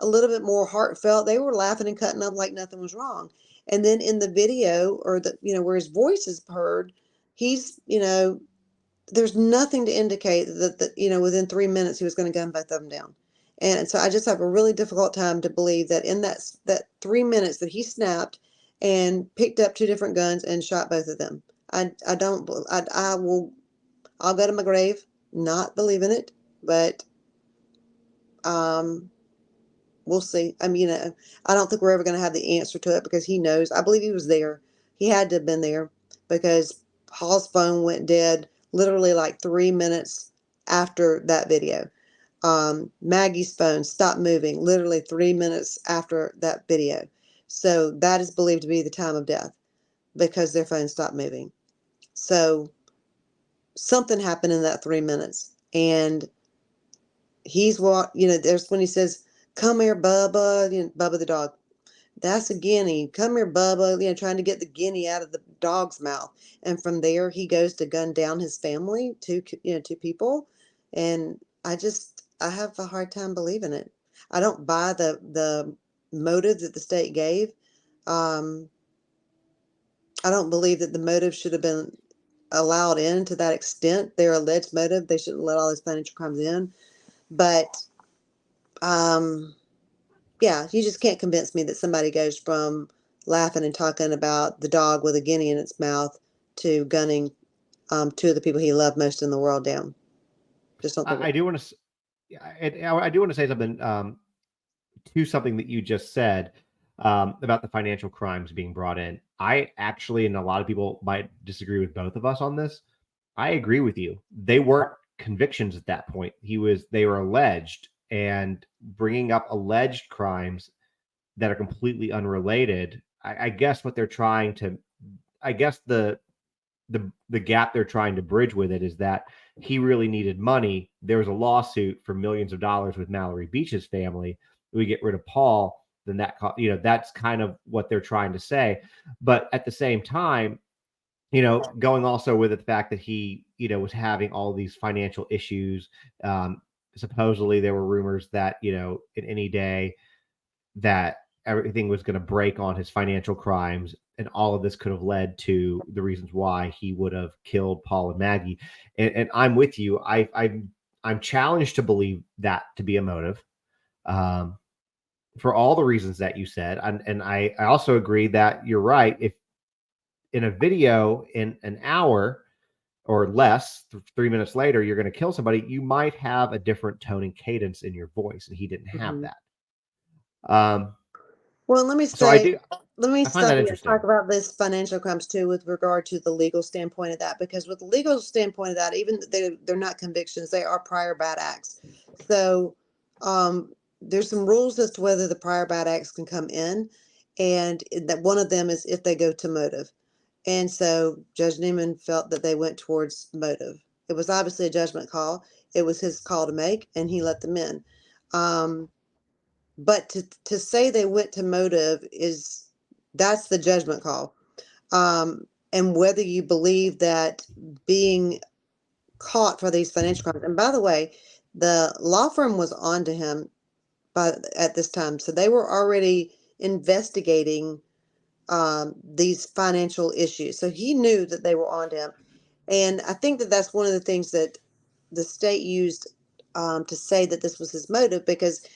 little bit more heartfelt? They were laughing and cutting up like nothing was wrong. And then in the video, or where his voice is heard, he's, there's nothing to indicate that within 3 minutes he was going to gun both of them down. And so I just have a really difficult time to believe that in that 3 minutes that he snapped and picked up 2 different guns and shot both of them. I'll go to my grave not believing it, but we'll see. I mean, I don't think we're ever going to have the answer to it because he knows. I believe he was there. He had to have been there because Paul's phone went dead literally like 3 minutes after that video. Maggie's phone stopped moving literally 3 minutes after that video. So that is believed to be the time of death because their phone stopped moving. So something happened in that 3 minutes. And there's when he says, "Come here, Bubba," Bubba the dog. That's a guinea. "Come here, Bubba," trying to get the guinea out of the dog's mouth. And from there, he goes to gun down his family, 2 people. And I have a hard time believing it. I don't buy the motive that the state gave. I don't believe that the motive should have been allowed in to that extent. Their alleged motive, they shouldn't let all those financial crimes in. But yeah, you just can't convince me that somebody goes from laughing and talking about the dog with a guinea in its mouth to gunning 2 of the people he loved most in the world down. Just don't think I do want to. I do want to say something to something that you just said about the financial crimes being brought in. I actually, and a lot of people might disagree with both of us on this. I agree with you. They weren't convictions at that point. They were alleged, and bringing up alleged crimes that are completely unrelated. I guess what they're trying to, I guess the gap they're trying to bridge with it is that he really needed money. There was a lawsuit for millions of dollars with Mallory Beach's family. We get rid of Paul, then that's kind of what they're trying to say. But at the same time, going also with the fact that he, was having all these financial issues. Supposedly there were rumors that, in any day that everything was going to break on his financial crimes, and all of this could have led to the reasons why he would have killed Paul and Maggie. And I'm with you. I'm challenged to believe that to be a motive, for all the reasons that you said. And I also agree that you're right. If in a video in an hour or less, 3 minutes later, you're going to kill somebody, you might have a different tone and cadence in your voice, and he didn't have Mhm. that. Well, let me So I say, do. let me I find that stop you and talk interesting. about this financial crimes too, with regard to the legal standpoint of that, because with the legal standpoint of that, even they're not convictions, they are prior bad acts. So there's some rules as to whether the prior bad acts can come in, and that one of them is if they go to motive. And so Judge Newman felt that they went towards motive. It was obviously a judgment call. It was his call to make, and he let them in. But to say they went to motive that's the judgment call. And whether you believe that being caught for these financial crimes, and by the way, the law firm was on to him at this time, so they were already investigating these financial issues. So he knew that they were on to him. And I think that that's one of the things that the state used to say that this was his motive, because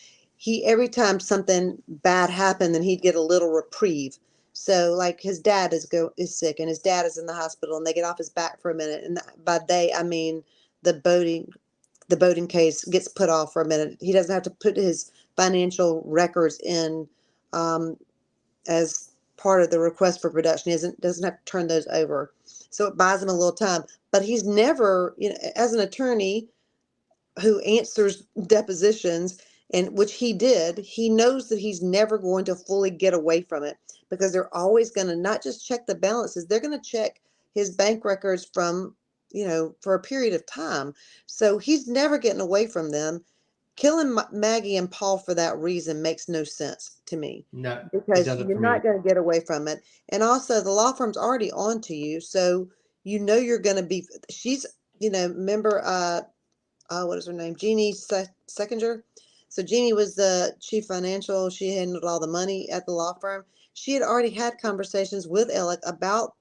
every time something bad happened, then he'd get a little reprieve. So like his dad is sick, and his dad is in the hospital, and they get off his back for a minute. And by they, I mean the boating case gets put off for a minute. He doesn't have to put his financial records in as part of the request for production. He doesn't have to turn those over. So it buys him a little time. But he's never, as an attorney who answers depositions, and which he did, he knows that he's never going to fully get away from it, because they're always going to not just check the balances, they're going to check his bank records from, for a period of time. So he's never getting away from them. Killing Maggie and Paul for that reason makes no sense to me, No, it because doesn't you're for not me. going to get away from it. And also, the law firm's already on to you, so you're going to be. She's, remember, what is her name? Jeannie Seckinger. So Jeannie was the chief financial. She handled all the money at the law firm. she had already had conversations with Alec about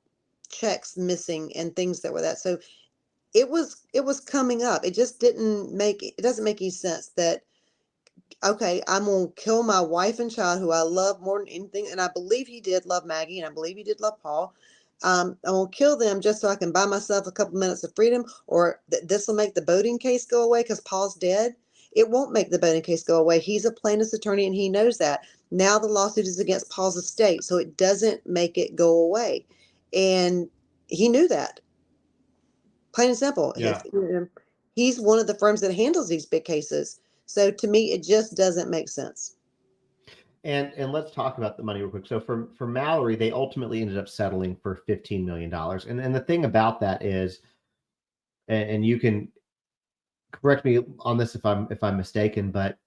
checks missing and things that were that. So it was coming up. It just doesn't make any sense that, okay, I'm gonna kill my wife and child who I love more than anything, and I believe he did love Maggie, and I believe he did love Paul. I'm gonna kill them just so I can buy myself a couple minutes of freedom, or this will make the boating case go away because Paul's dead. It won't make the boating case go away. He's a plaintiff's attorney, and he knows that. Now the lawsuit is against Paul's estate, so it doesn't make it go away, and he knew that. Plain and simple. Yeah. He's one of the firms that handles these big cases. So to me, it just doesn't make sense. And let's talk about the money real quick. So for Mallory, they ultimately ended up settling for $15 million. And the thing about that is, and you can correct me on this if I'm mistaken, but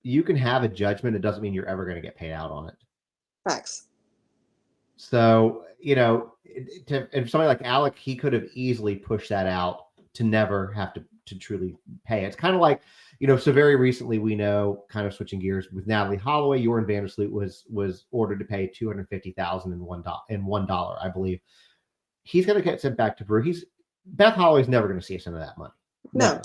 you can have a judgment. It doesn't mean you're ever going to get paid out on it. Facts. So, and somebody like Alec, he could have easily pushed that out to never have to truly pay. It's kind of like, so very recently we know, kind of switching gears with Natalie Holloway, Joran Vandersloot was ordered to pay $250,000 in $1, I believe. He's going to get sent back to Peru. Beth Holloway's never going to see a cent of that money. No.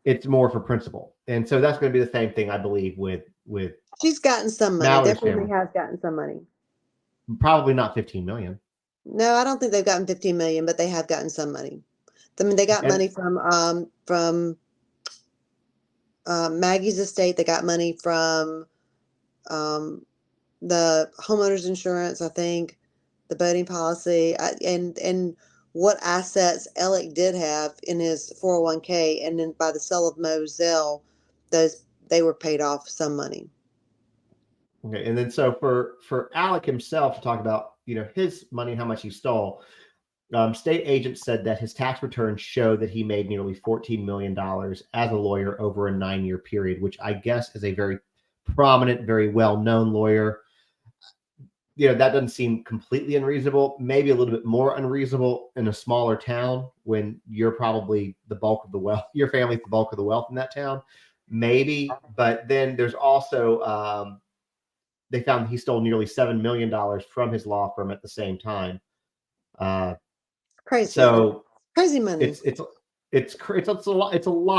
It's more for principle. And so that's going to be the same thing, I believe, with she's gotten some money. Mallory's Definitely family. has gotten some money. Probably not 15 million. No, I don't think they've gotten 15 million, but they have gotten some money. I mean, they got money from Maggie's estate. They got money from the homeowners insurance, I think, the boating policy, and what assets Alec did have in his 401k, and then by the sale of Moselle, they were paid off some money. Okay, and then so for Alec himself to talk about his money and how much he stole, state agents said that his tax returns show that he made nearly $14 million as a lawyer over a 9-year period, which I guess is a very prominent, very well-known lawyer. That doesn't seem completely unreasonable, maybe a little bit more unreasonable in a smaller town when you're probably the bulk of the wealth, your family's the bulk of the wealth in that town, maybe. But then there's also, they found he stole nearly $7 million from his law firm at the same time. Crazy. So crazy money. It's a lot.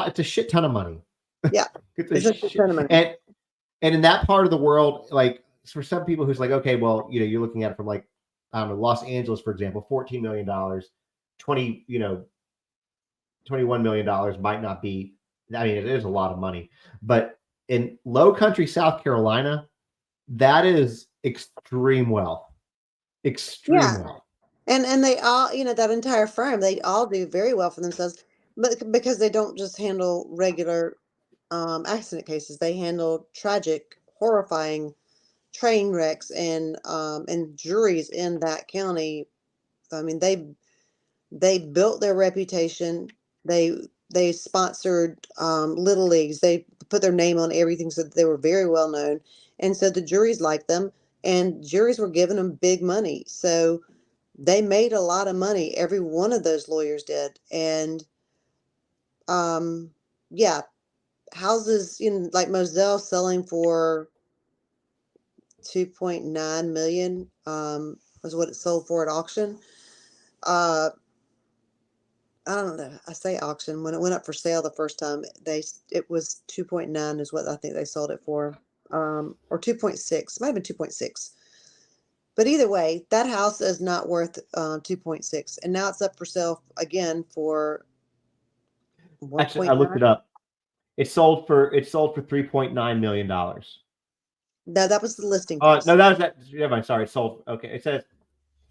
It's a shit ton of money. Yeah, it's a shit ton of money. And in that part of the world, like for some people who's like, okay, well, you're looking at it from like, I don't know, Los Angeles, for example, $14 million, $21 million might not be. I mean, it is a lot of money, but in low country South Carolina, that is extreme wealth. Extreme wealth. And they all, that entire firm, they all do very well for themselves, but because they don't just handle regular accident cases, they handle tragic, horrifying train wrecks and juries in that county. I mean, they built their reputation. They sponsored little leagues. They put their name on everything, so they were very well known, and so the juries liked them, and juries were giving them big money. So they made a lot of money. Every one of those lawyers did. And houses in like Moselle selling for 2.9 million was what it sold for at auction. I don't know. I say auction. When it went up for sale the first time, it was 2.9 is what I think they sold it for. Or 2.6. Might have been 2.6. But either way, that house is not worth 2.6, and now it's up for sale again for 1.9. Actually, I looked it up. It sold for $3.9 million. No, that was the listing price. No, that was that. Never mind. Sorry, it sold. Okay, it says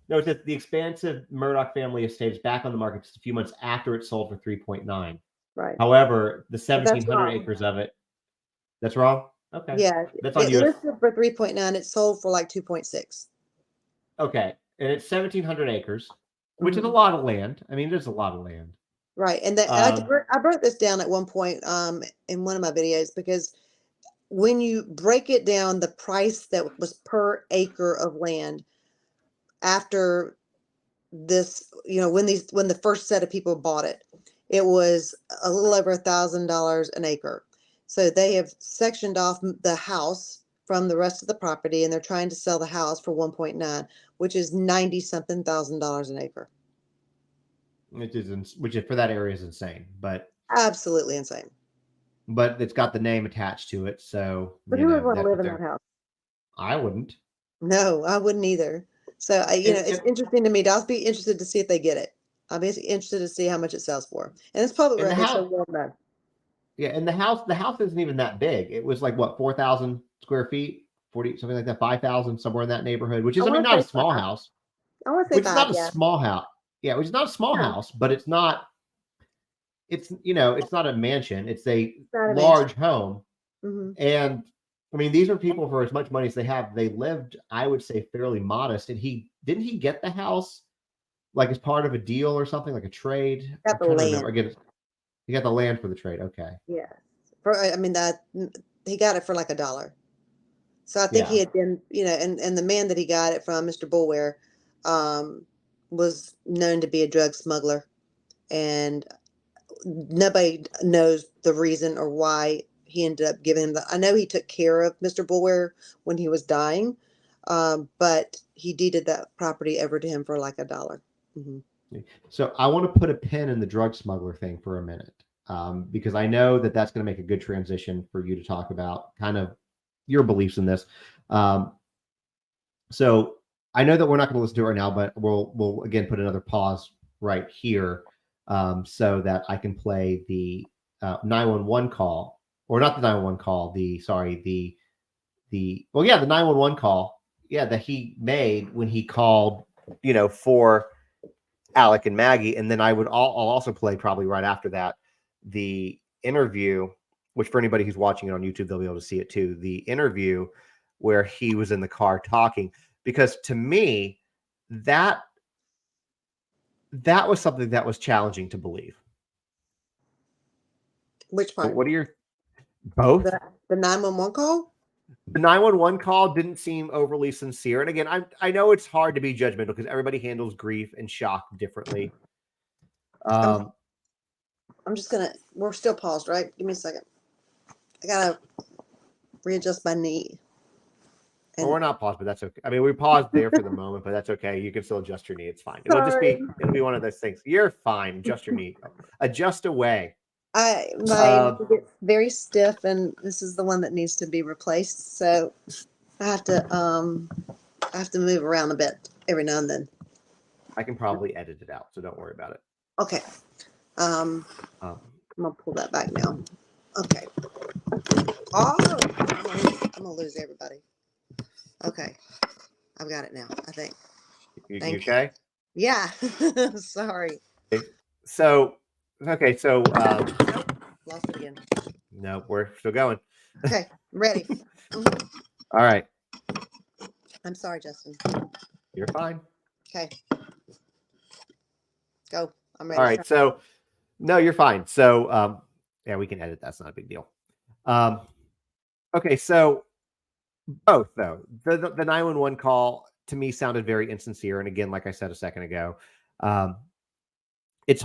the expansive Murdaugh family estate is back on the market just a few months after it sold for 3.9. Right. However, the 1,700 acres of it. That's wrong. Okay. Yeah, that's on it listed for 3.9. It sold for like 2.6. Okay, and it's 1,700 acres, which is a lot of land. I mean, there's a lot of land. Right, and I broke this down at one point in one of my videos, because when you break it down, the price that was per acre of land after this, when the first set of people bought it, it was a little over $1,000 an acre. So they have sectioned off the house from the rest of the property, and they're trying to sell the house for 1.9, which is 90 something $1,000 an acre. which is for that area is insane, Absolutely insane. but it's got the name attached to it, so But who would want to live in that house? I wouldn't. No, I wouldn't either. So it's interesting to me. I'll be interested to see if they get it. I'll be interested to see how much it sells for. And it's public record, so we'll know. Yeah, and the house isn't even that big. It was like what, 4,000 square feet, 40 something like that, 5,000 somewhere in that neighborhood, which is not a small house. I want to say which 5, is not a small house. Yeah, which is not a small house, but it's not. It's it's not a mansion. It's a large home, and I mean these are people for as much money as they have. They lived, I would say, fairly modest. And he get the house like as part of a deal or something, like a trade. Got the land. Again, he got the land for the trade. Okay. Yeah. He got it for like $1. So I think he had been, and the man that he got it from, Mr. Boulware, was known to be a drug smuggler, and nobody knows the reason or why he ended up giving him I know he took care of Mr. Boulware when he was dying, but he deeded that property over to him for like $1. Mm-hmm. So I want to put a pin in the drug smuggler thing for a minute, because I know that that's going to make a good transition for you to talk about kind of your beliefs in this. So I know that we're not going to listen to it right now, but we'll again put another pause right here, so that I can play the 911 call, or not the 911 call, the 911 call, that he made when he called, for Alec and Maggie. And then I'll also play probably right after that the interview, which for anybody who's watching it on YouTube, they'll be able to see it too. The interview where he was in the car talking, because to me, that was something that was challenging to believe. Which part? What are your both? The 911 call? The 911 call didn't seem overly sincere. And again, I know it's hard to be judgmental because everybody handles grief and shock differently. I'm just gonna. We're still paused, right? Give me a second. I gotta readjust my knee. Well, we're not paused, but that's okay. I mean, we paused there for the moment, but that's okay. You can still adjust your knee. It's fine. It'll be one of those things. You're fine. Adjust your knee. Adjust away. My knee gets very stiff, and this is the one that needs to be replaced. So I have to move around a bit every now and then. I can probably edit it out, so don't worry about it. Okay. I'm gonna pull that back now. Okay. Oh, I'm gonna lose everybody. Okay, I've got it now, I think. You okay? Yeah. Sorry. So lost it again. No, we're still going. Okay, ready. All right. I'm sorry, Justin. You're fine. Okay. Go. I'm ready. All right. So, no, you're fine. So, we can edit. That's not a big deal. Okay. So, both though, the 911 call to me sounded very insincere, and again, like I said a second ago, it's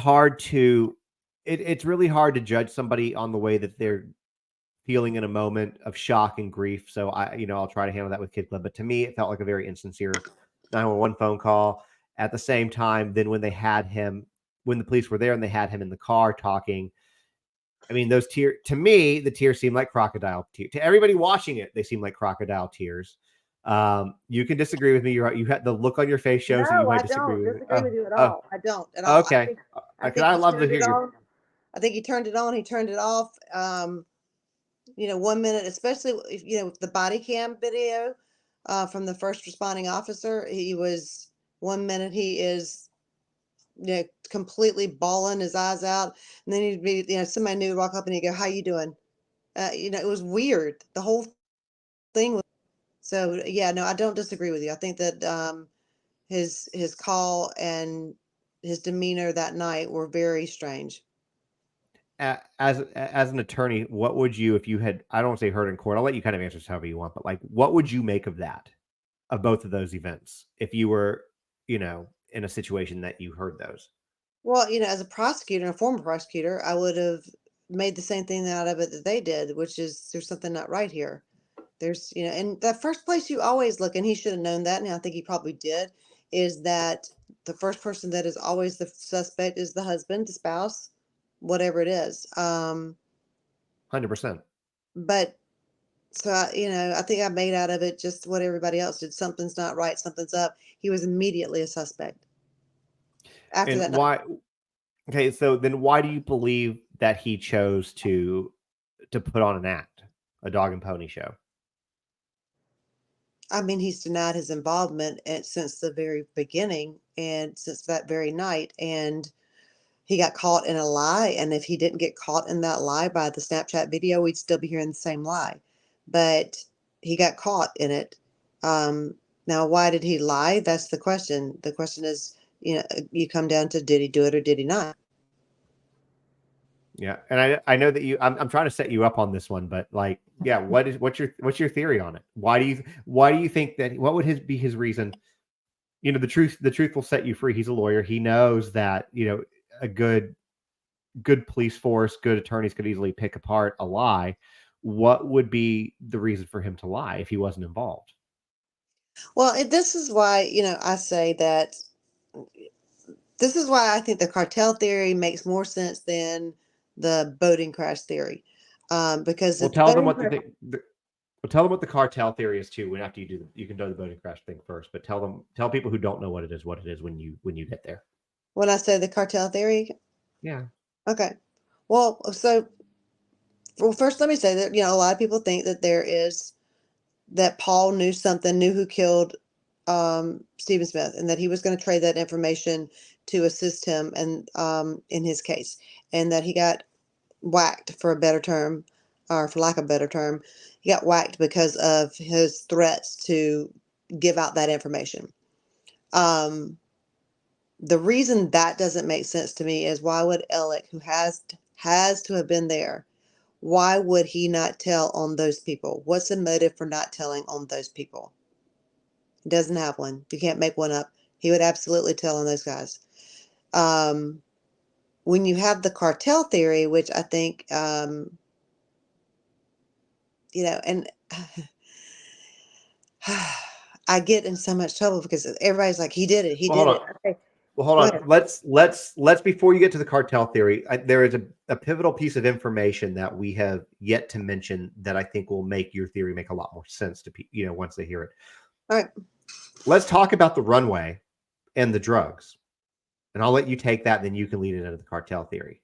really hard to judge somebody on the way that they're feeling in a moment of shock and grief. So I'll try to handle that with Kid Club, but to me, it felt like a very insincere 911 phone call. At the same time, then when the police were there and they had him in the car talking, I mean, those tears, to me, the tears seem like crocodile tears. To everybody watching it, they seem like crocodile tears. You can disagree with me. You had the look on your face shows that you might disagree with me. I don't disagree with you at all. I don't at all. Okay. I love to hear you. I think he turned it on. He turned it off. 1 minute, especially if the body cam video from the first responding officer, he was 1 minute he is completely bawling his eyes out, and then he'd be somebody new would walk up and he'd go, "How you doing?" It was weird. The whole thing was so. Yeah, no, I don't disagree with you. I think that his call and his demeanor that night were very strange. As an attorney, what would you, if you had, I don't want to say heard in court, I'll let you kind of answer this however you want, but like, what would you make of that, of both of those events, if you were, in a situation that you heard those? Well, as a prosecutor, a former prosecutor, I would have made the same thing out of it that they did, which is there's something not right here. There's, and the first place you always look, and he should have known that, and I think he probably did, is that the first person that is always the suspect is the husband, the spouse, whatever it is. 100%. But so I think I made out of it just what everybody else did. Something's not right. Something's up. He was immediately a suspect after And that night. why? Okay, so then why do you believe that he chose to put on an act, a dog and pony show? I mean, he's denied his involvement since the very beginning and since that very night. And he got caught in a lie. And if he didn't get caught in that lie by the Snapchat video, we'd still be hearing the same lie. But he got caught in it. Now, why did he lie? That's the question. The question is, you come down to, did he do it or did he not? Yeah, and I know that I'm trying to set you up on this one, but like, yeah, what's your theory on it? Why do you think that, what would be his reason? The truth will set you free. He's a lawyer. He knows that, a good police force, good attorneys could easily pick apart a lie. What would be the reason for him to lie if he wasn't involved? Well, this is why, I say that this is why I think the cartel theory makes more sense than the boating crash theory. Because Well, if the tell them boating what crash, well, tell them what the cartel theory is too. When after you can do the boating crash thing first, but tell people who don't know what it is when you get there. when I say the cartel theory, Yeah. okay. Well, first let me say that, a lot of people think that that Paul knew who killed Stephen Smith, and that he was going to trade that information to assist him and in his case, and that he got whacked, for a better term, or for lack of a better term, he got whacked because of his threats to give out that information. The reason that doesn't make sense to me is, why would Alec, who has to have been there, why would he not tell on those people? What's the motive for not telling on those people? He doesn't have one. You can't make one up. He would absolutely tell on those guys. When you have the cartel theory, which I think, and I get in so much trouble because everybody's like, he did it. He Well, did hold it. on. Okay, Well, hold go on. ahead. Let's before you get to the cartel theory, there is a pivotal piece of information that we have yet to mention that I think will make your theory make a lot more sense to people, once they hear it. All right. Let's talk about the runway and the drugs, and I'll let you take that, then you can lead it into the cartel theory,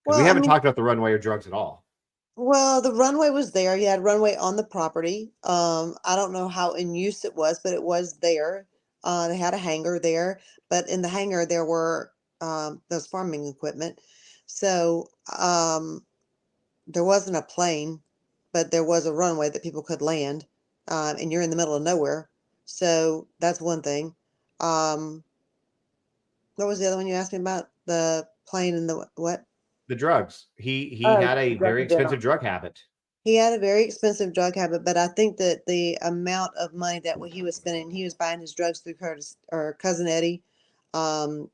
because we Well, I haven't mean, talked about the runway or drugs at all. well, the runway was there. You had runway on the property. I don't know how in use it was, but it was there. They had a hangar there, but in the hangar there were those farming equipment. So there wasn't a plane, but there was a runway that people could land. And you're in the middle of nowhere, so that's one thing. Um, what was the other one you asked me about? The plane and the what? The drugs. He Oh, had a the drugs very in general. expensive drug habit. He had a very expensive drug habit, but I think that the amount of money that he was spending, he was buying his drugs through Curtis or cousin Eddie, um,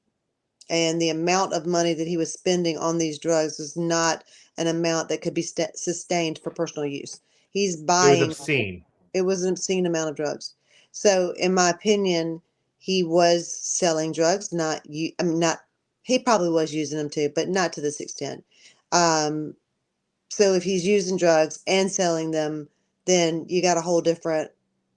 and the amount of money that he was spending on these drugs was not an amount that could be sustained for personal use. He's It was buying, obscene. it was an obscene amount of drugs. So, in my opinion, he was selling drugs. Not you. I mean, not. He probably was using them too, but not to this extent. Um, so if he's using drugs and selling them, then you got a whole different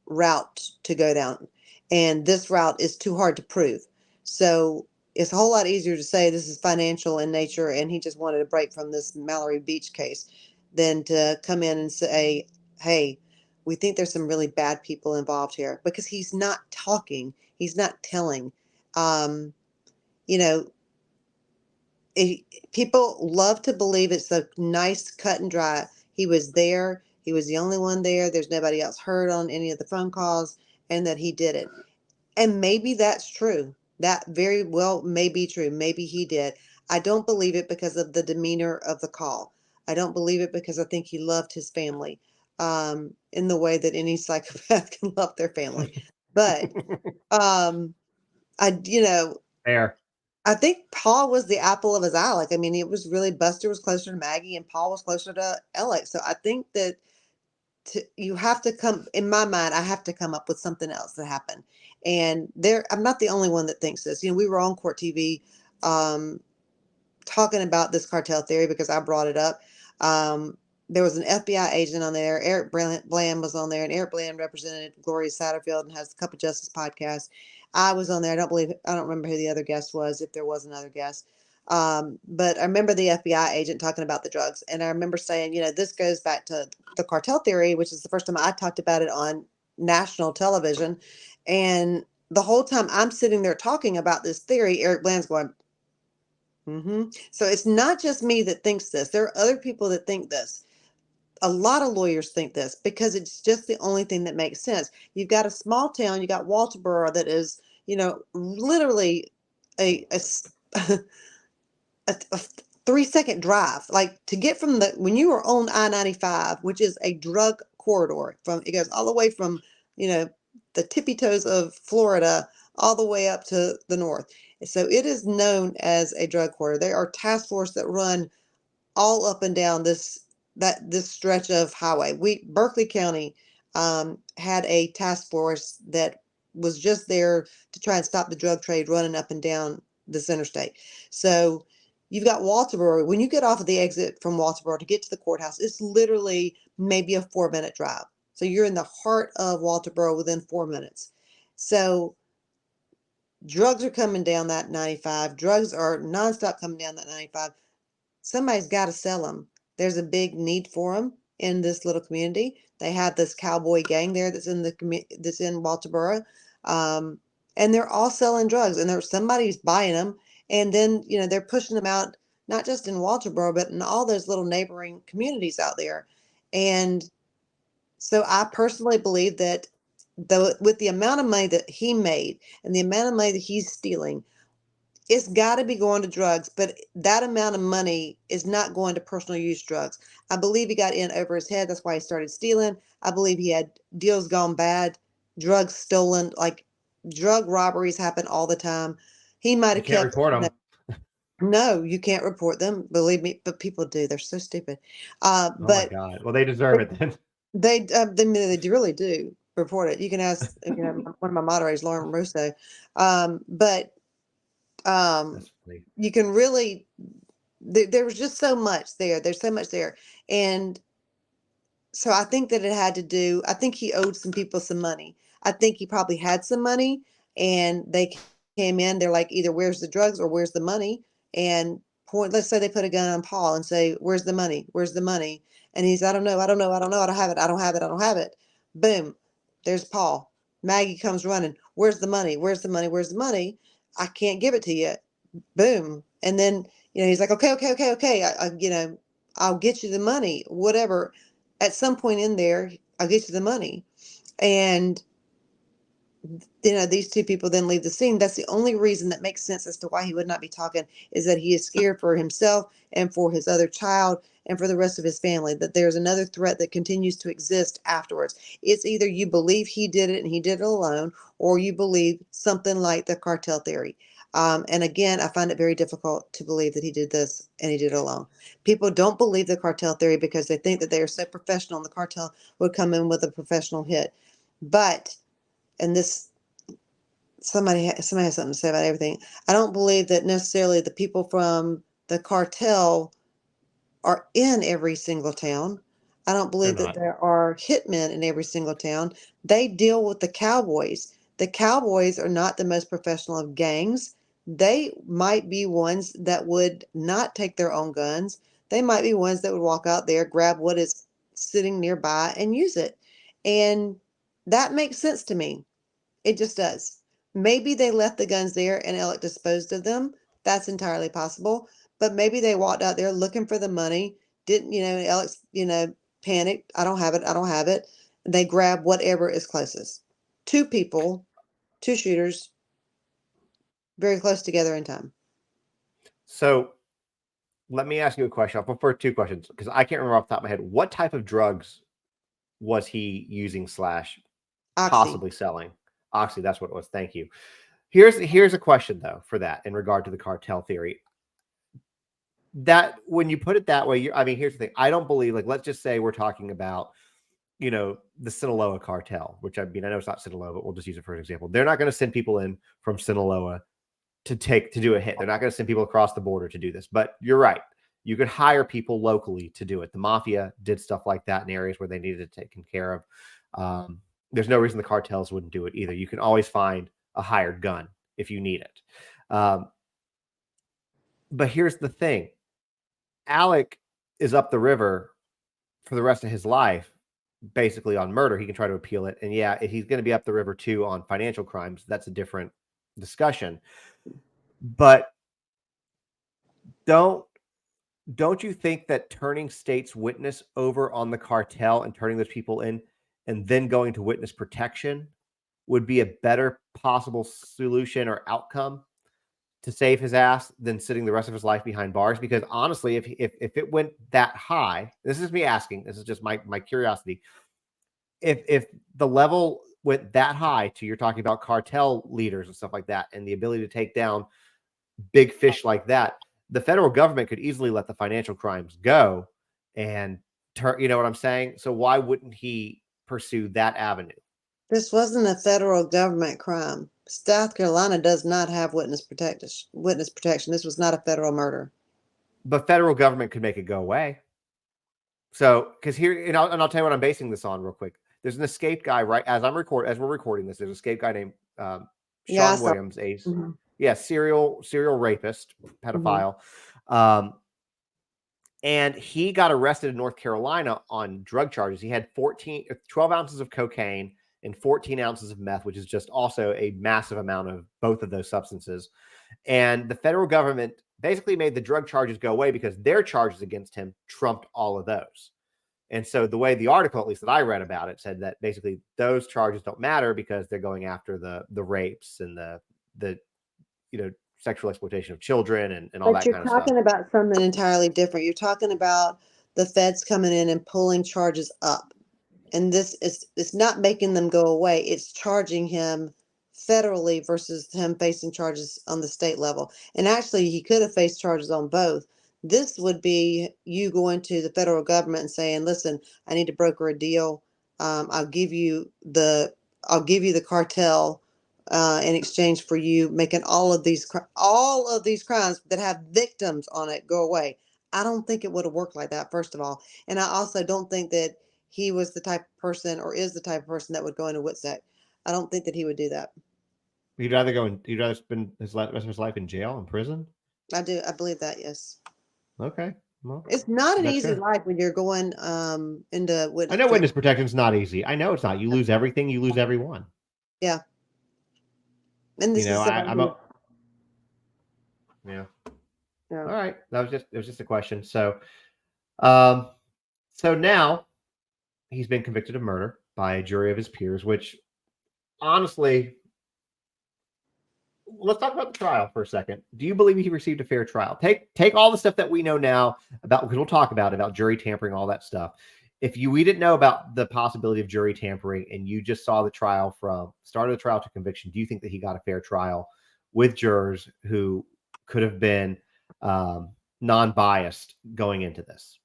route to go down. And this route is too hard to prove. So it's a whole lot easier to say this is financial in nature and he just wanted a break from this Mallory Beach case than to come in and say, hey, we think there's some really bad people involved here, because he's not talking, he's not telling. Um, you know, People love to believe it's a nice cut and dry. He was there. He was the only one there. There's nobody else heard on any of the phone calls, and that he did it. And maybe that's true. That very well may be true. Maybe he did. I don't believe it because of the demeanor of the call. I don't believe it because I think he loved his family, in the way that any psychopath can love their family. But um, you know, There. I think Paul was the apple of his eye. Like, I mean, it was really, Buster was closer to Maggie and Paul was closer to Alex. So I think that you have to come, in my mind, I have to come up with something else that happened. And I'm not the only one that thinks this. We were on Court TV talking about this cartel theory because I brought it up. There was an FBI agent on there. Eric Bland was on there, and Eric Bland represented Gloria Satterfield and has a Cup of Justice podcast. I was on there. I don't remember who the other guest was, if there was another guest. But I remember the FBI agent talking about the drugs. And I remember saying, this goes back to the cartel theory, which is the first time I talked about it on national television. And the whole time I'm sitting there talking about this theory, Eric Bland's going, So it's not just me that thinks this. There are other people that think this. A lot of lawyers think this because it's just the only thing that makes sense. You've got a small town, you got Walterboro that is, literally a, a, a 3-second drive. Like to get from when you are on I-95, which is a drug corridor, it goes all the way from, the tippy toes of Florida all the way up to the north. So it is known as a drug corridor. There are task force that run all up and down this stretch of highway. Berkeley County had a task force that was just there to try and stop the drug trade running up and down this interstate. So you've got Walterboro. When you get off of the exit from Walterboro to get to the courthouse, it's literally maybe a 4-minute drive. So you're in the heart of Walterboro within 4 minutes. So drugs are coming down that 95. Drugs are nonstop coming down that 95. Somebody's got to sell them. There's a big need for them in this little community. They have this cowboy gang there that's in Walterboro, and they're all selling drugs, and somebody's buying them, and then they're pushing them out not just in Walterboro but in all those little neighboring communities out there. And so I personally believe that with the amount of money that he made and the amount of money that he's stealing, it's got to be going to drugs, but that amount of money is not going to personal use drugs. I believe he got in over his head. That's why he started stealing. I believe he had deals gone bad, drugs stolen, like drug robberies happen all the time. He might have kept. Report them. No, you can't report them. Believe me, but people do. They're so stupid. Oh my God. Well, they deserve it then. They really do report it. You can ask one of my moderators, Lauren Russo. But you can really, there was just so much there. There's so much there. And so I think that I think he owed some people some money. I think he probably had some money and they came in, they're like, either where's the drugs or where's the money? And let's say they put a gun on Paul and say, where's the money? Where's the money? And he's, I don't know. I don't have it. I don't have it. Boom. There's Paul. Maggie comes running. Where's the money? Where's the money? Where's the money? I can't give it to you. Boom. And then, he's like, okay. I'll get you the money, whatever. At some point in there, I'll get you the money. And, these two people then leave the scene. That's the only reason that makes sense as to why he would not be talking, is that he is scared for himself and for his other child and for the rest of his family, that there's another threat that continues to exist afterwards. It's either you believe he did it and he did it alone, or you believe something like the cartel theory. And again, I find it very difficult to believe that he did this and he did it alone. People don't believe the cartel theory because they think that they are so professional and the cartel would come in with a professional hit. But, and this, somebody has something to say about everything. I don't believe that necessarily the people from the cartel are in every single town. I don't believe that there are hitmen in every single town. They deal with the cowboys. The cowboys are not the most professional of gangs. They might be ones that would not take their own guns. They might be ones that would walk out there, grab what is sitting nearby and use it. And that makes sense to me. It just does. Maybe they left the guns there and Alec disposed of them. That's entirely possible. But maybe they walked out there looking for the money. Didn't, Alex, panicked. I don't have it. I don't have it. They grab whatever is closest. Two people, two shooters, very close together in time. So let me ask you a question. I'll prefer two questions because I can't remember off the top of my head. What type of drugs was he using / possibly selling? Oxy, that's what it was. Thank you. Here's a question though for that in regard to the cartel theory. That when you put it that way, here's the thing. I don't believe, like, let's just say we're talking about the Sinaloa cartel, which I know it's not Sinaloa, but we'll just use it for an example. They're not going to send people in from Sinaloa to do a hit. They're not going to send people across the border to do this. But you're right. You could hire people locally to do it. The mafia did stuff like that in areas where they needed it taken care of. There's no reason the cartels wouldn't do it either. You can always find a hired gun if you need it. But here's the thing. Alec is up the river for the rest of his life, basically on murder. He can try to appeal it. And yeah, if he's going to be up the river too on financial crimes, that's a different discussion. But don't you think that turning state's witness over on the cartel and turning those people in and then going to witness protection would be a better possible solution or outcome to save his ass than sitting the rest of his life behind bars? Because honestly, if it went that high, this is me asking, this is just my curiosity. If the level went that high to, you're talking about cartel leaders and stuff like that, and the ability to take down big fish like that, the federal government could easily let the financial crimes go and turn, you know what I'm saying? So why wouldn't he pursue that avenue? This wasn't a federal government crime. South Carolina does not have witness protection. This was not a federal murder. But federal government could make it go away. So, because here, and I'll tell you what I'm basing this on real quick. There's an escaped guy, right? As we're recording this, there's an escaped guy named Sean Williams, serial rapist, pedophile. And he got arrested in North Carolina on drug charges. He had 12 ounces of cocaine and 14 ounces of meth, which is just also a massive amount of both of those substances. And the federal government basically made the drug charges go away because their charges against him trumped all of those. And so the way the article, at least that I read about it, said that basically those charges don't matter because they're going after the rapes and the sexual exploitation of children and all that kind of stuff. But you're talking about something entirely different. You're talking about the feds coming in and pulling charges up. And it's not making them go away. It's charging him federally versus him facing charges on the state level. And actually, he could have faced charges on both. This would be you going to the federal government and saying, "Listen, I need to broker a deal. I'll give you the cartel in exchange for you making all of these crimes that have victims on it go away." I don't think it would have worked like that, first of all. And I also don't think that he was the type of person, or is the type of person, that would go into WITSEC. I don't think that he would do that. He'd rather spend the rest of his life in jail, in prison? I do. I believe that, yes. Okay. Well, it's not an easy life when you're going into witness. I know witness protection is not easy. I know it's not. You lose everything. You lose everyone. Yeah. And this is yeah. All right. It was just a question. So, so now he's been convicted of murder by a jury of his peers, which honestly, let's talk about the trial for a second. Do you believe he received a fair trial? Take all the stuff that we know now about, because we'll talk about jury tampering, all that stuff. If we didn't know about the possibility of jury tampering and you just saw the trial from start of the trial to conviction, do you think that he got a fair trial with jurors who could have been non-biased going into this?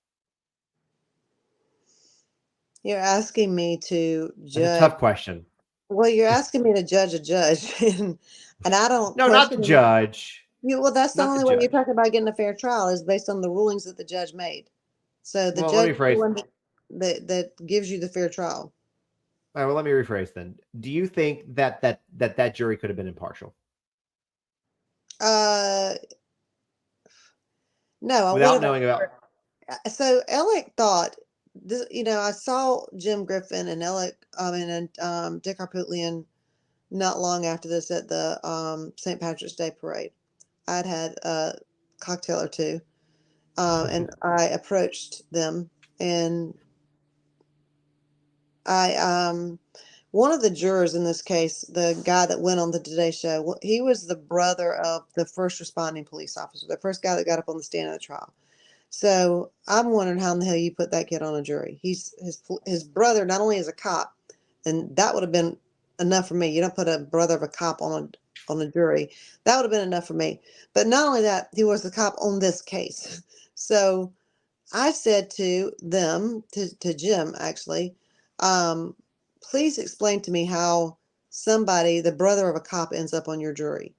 You're asking me to judge. That's a tough question. Well, you're asking me to judge a judge, and I don't. No, not the judge. Well, that's the only way you're talking about getting a fair trial is based on the rulings that the judge made. So the judge is the one that gives you the fair trial. All right, well, let me rephrase then. Do you think that jury could have been impartial? No, without knowing about. So Alec thought this. I saw Jim Griffin and Alec, and Dick Harpootlian not long after this at the St. Patrick's Day parade. I'd had a cocktail or two, and I approached them, and one of the jurors in this case, the guy that went on the Today Show, he was the brother of the first responding police officer, the first guy that got up on the stand of the trial. So I'm wondering how in the hell you put that kid on a jury. His brother not only is a cop, and that would have been enough for me. You don't put a brother of a cop on a jury. That would have been enough for me. But not only that, he was the cop on this case. So I said to them, to Jim actually, Please explain to me how somebody, the brother of a cop, ends up on your jury.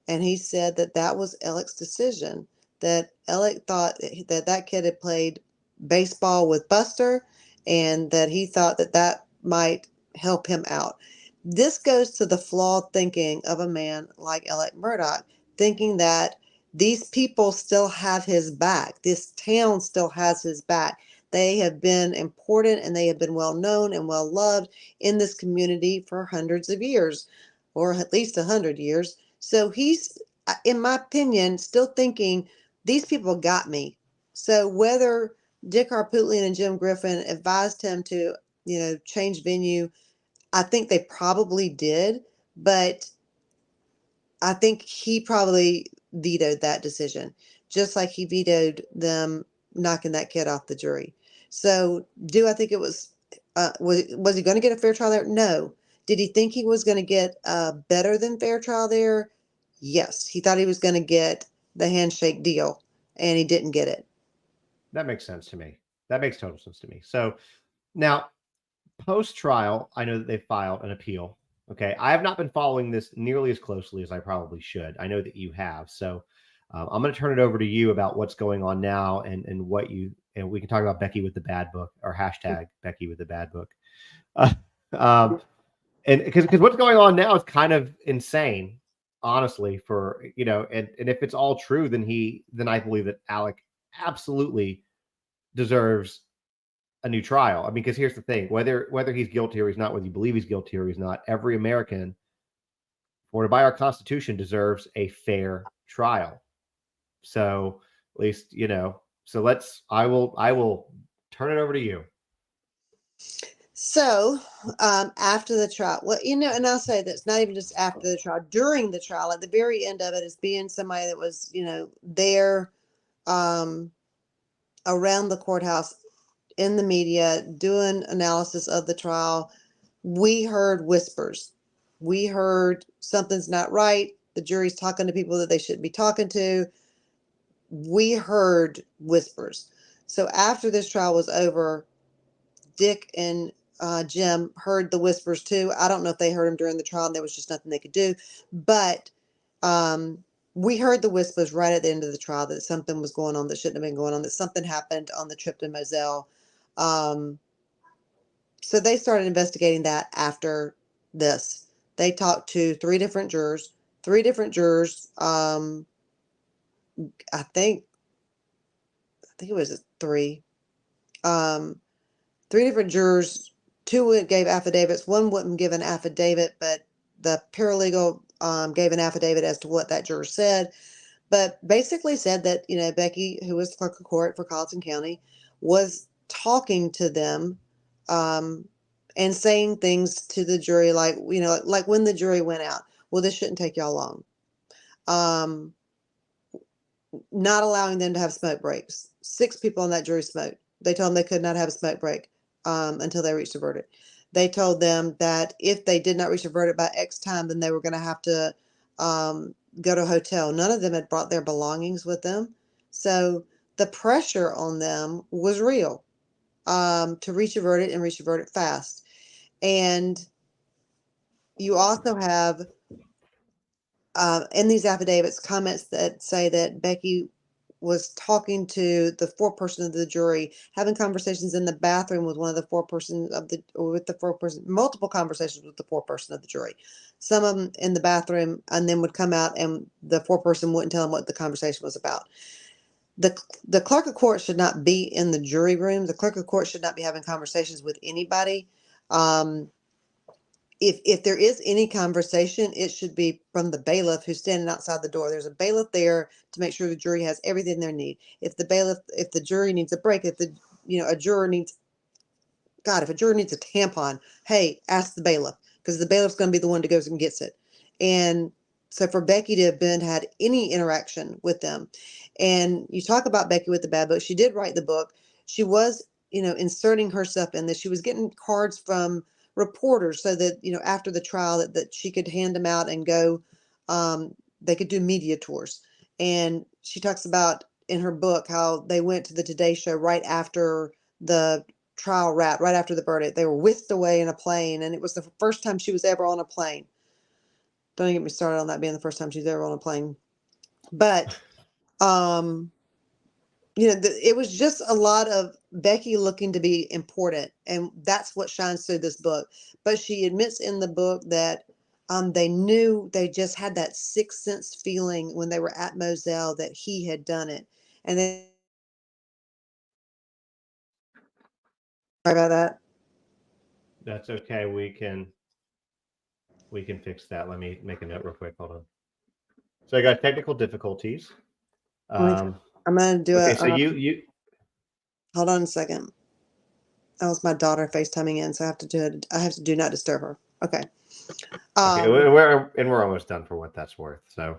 And he said that that was Alec's decision, that Alec thought that that kid had played baseball with Buster and that he thought that that might help him out. This goes to the flawed thinking of a man like Alec Murdaugh, thinking that these people still have his back. This town still has his back. They have been important and they have been well known and well loved in this community for hundreds of years, or at least 100 years. So he's, in my opinion, still thinking these people got me. So whether Dick Harpootlian and Jim Griffin advised him to, change venue, I think they probably did, but I think he probably vetoed that decision, just like he vetoed them knocking that kid off the jury. So, do I think it was he going to get a fair trial there? No. Did he think he was going to get a better than fair trial there? Yes. He thought he was going to get the handshake deal, and he didn't get it. That makes sense to me. That makes total sense to me. So now, post trial, I know that they filed an appeal. Okay. I have not been following this nearly as closely as I probably should. I know that you have. So I'm going to turn it over to you about what's going on now and what you, and we can talk about Becky with the bad book or hashtag Becky with the bad book. Uh, um, and because what's going on now is kind of insane, honestly, for, and if it's all true, then I believe that Alec absolutely deserves a new trial. I mean, because here's the thing: whether he's guilty or he's not, whether you believe he's guilty or he's not, every American, or by our Constitution, deserves a fair trial. So at least So I will turn it over to you. So, after the trial, well, and I'll say that's not even just after the trial, during the trial, at the very end of it, as being somebody that was, there, um, around the courthouse, in the media, doing analysis of the trial, we heard whispers. We heard something's not right. The jury's talking to people that they shouldn't be talking to. We heard whispers. So after this trial was over, Dick and Jim heard the whispers too. I don't know if they heard them during the trial and there was just nothing they could do. But we heard the whispers right at the end of the trial that something was going on that shouldn't have been going on, that something happened on the trip to Moselle. So they started investigating that after this. They talked to three different jurors. I think it was three. Um, Three different jurors. Two gave affidavits. One wouldn't give an affidavit, but the paralegal gave an affidavit as to what that juror said. But basically said that, Becky, who was the clerk of court for Colleton County, was talking to them and saying things to the jury like, like when the jury went out, well, this shouldn't take y'all long. Not allowing them to have smoke breaks. 6 people on that jury smoked. They told them they could not have a smoke break until they reached a verdict. They told them that if they did not reach a verdict by X time, then they were going to have to go to a hotel. None of them had brought their belongings with them. So the pressure on them was real to reach a verdict and reach a verdict fast. And you also have in these affidavits comments that say that Becky was talking to the foreperson of the jury, having conversations in the bathroom with one of the multiple conversations with the foreperson of the jury. Some of them in the bathroom, and then would come out and the foreperson wouldn't tell them what the conversation was about. The clerk of court should not be in the jury room. The clerk of court should not be having conversations with anybody. If there is any conversation, it should be from the bailiff who's standing outside the door. There's a bailiff there to make sure the jury has everything they need. If the jury needs a break, if a juror needs, if a juror needs a tampon, hey, ask the bailiff, because the bailiff's going to be the one that goes and gets it. And so for Becky to have had any interaction with them, and you talk about Becky with the bad book, she did write the book. She was, inserting herself in this. She was getting cards from reporters so that, after the trial that she could hand them out and go, they could do media tours. And she talks about in her book how they went to the Today Show right after the trial wrapped right after the verdict. They were whisked away in a plane, and it was the first time she was ever on a plane. Don't even get me started on that being the first time she's ever on a plane. But, it was just a lot of Becky looking to be important, and that's what shines through this book. But she admits in the book that they knew, they just had that sixth sense feeling when they were at Moselle that he had done it. And then, sorry about that. That's okay. We can fix that. Let me make a note real quick. Hold on. So I got technical difficulties. I'm going to do Okay, it. so you Hold on a second. That was my daughter FaceTiming in, so I have to do it. I have to do not disturb her. Okay. okay, we're almost done for what that's worth. So,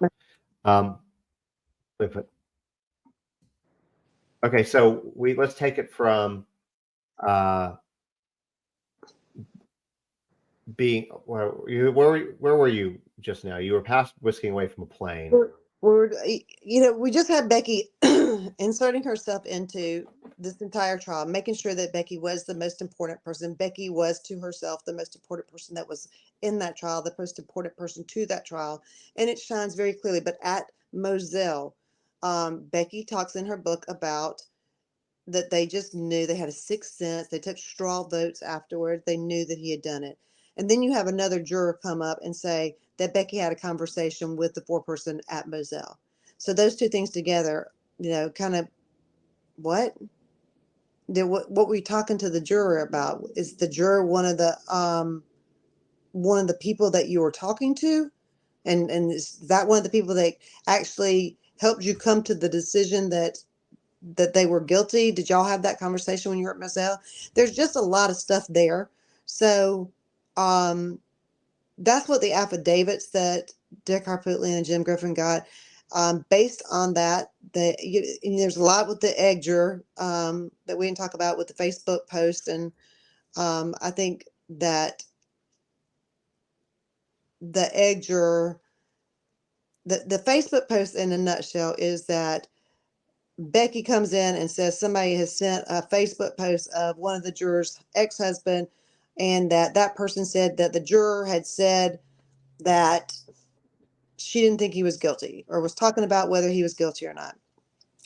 okay, so let's take it from being where were you just now? You were past whisking away from a plane. We just had Becky inserting herself into this entire trial, making sure that Becky was the most important person. Becky was to herself the most important person that was in that trial, the most important person to that trial. And it shines very clearly. But at Moselle, Becky talks in her book about that they just knew, they had a sixth sense. They took straw votes afterwards. They knew that he had done it. And then you have another juror come up and say that Becky had a conversation with the foreperson at Moselle. So those two things together, kind of what? What were you talking to the juror about? Is the juror one of the people that you were talking to? And is that one of the people that actually helped you come to the decision that they were guilty? Did y'all have that conversation when you were at Moselle? There's just a lot of stuff there. So that's what the affidavits that Dick Harpootlian and Jim Griffin got. Based on that, there's a lot with the egg juror that we didn't talk about with the Facebook post. And I think that the egg juror, the Facebook post in a nutshell is that Becky comes in and says somebody has sent a Facebook post of one of the jurors' ex-husband, and that person said that the juror had said that she didn't think he was guilty, or was talking about whether he was guilty or not.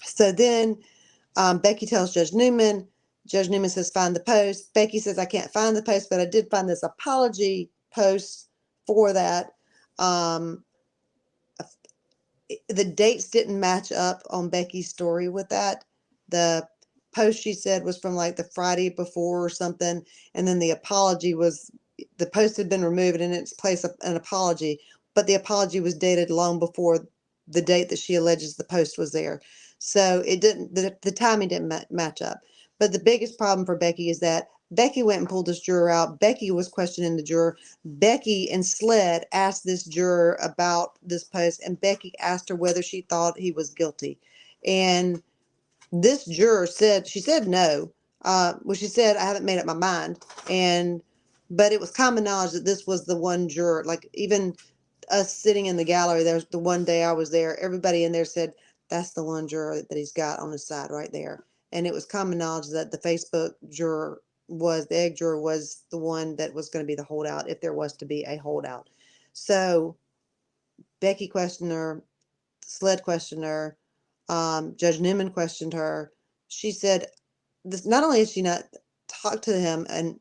So then Becky tells Judge Newman. Judge Newman says, find the post. Becky says, I can't find the post, but I did find this apology post for that. The dates didn't match up on Becky's story with that. The post she said was from like the Friday before or something. And then the apology was, the post had been removed and in its place an apology, but the apology was dated long before the date that she alleges the post was there. So it didn't, the timing didn't match up. But the biggest problem for Becky is that Becky went and pulled this juror out. Becky was questioning the juror. Becky and Sled asked this juror about this post, and Becky asked her whether she thought he was guilty. And this juror said, she said no. She said, I haven't made up my mind. But it was common knowledge that this was the one juror. Like even us sitting in the gallery, there's the one day I was there, everybody in there said, that's the one juror that he's got on his side right there. And it was common knowledge that the Facebook juror the egg juror was the one that was going to be the holdout if there was to be a holdout. So Becky questioned her, Sled questioned her, Judge Newman questioned her. She said, this, not only has she not talked to him, and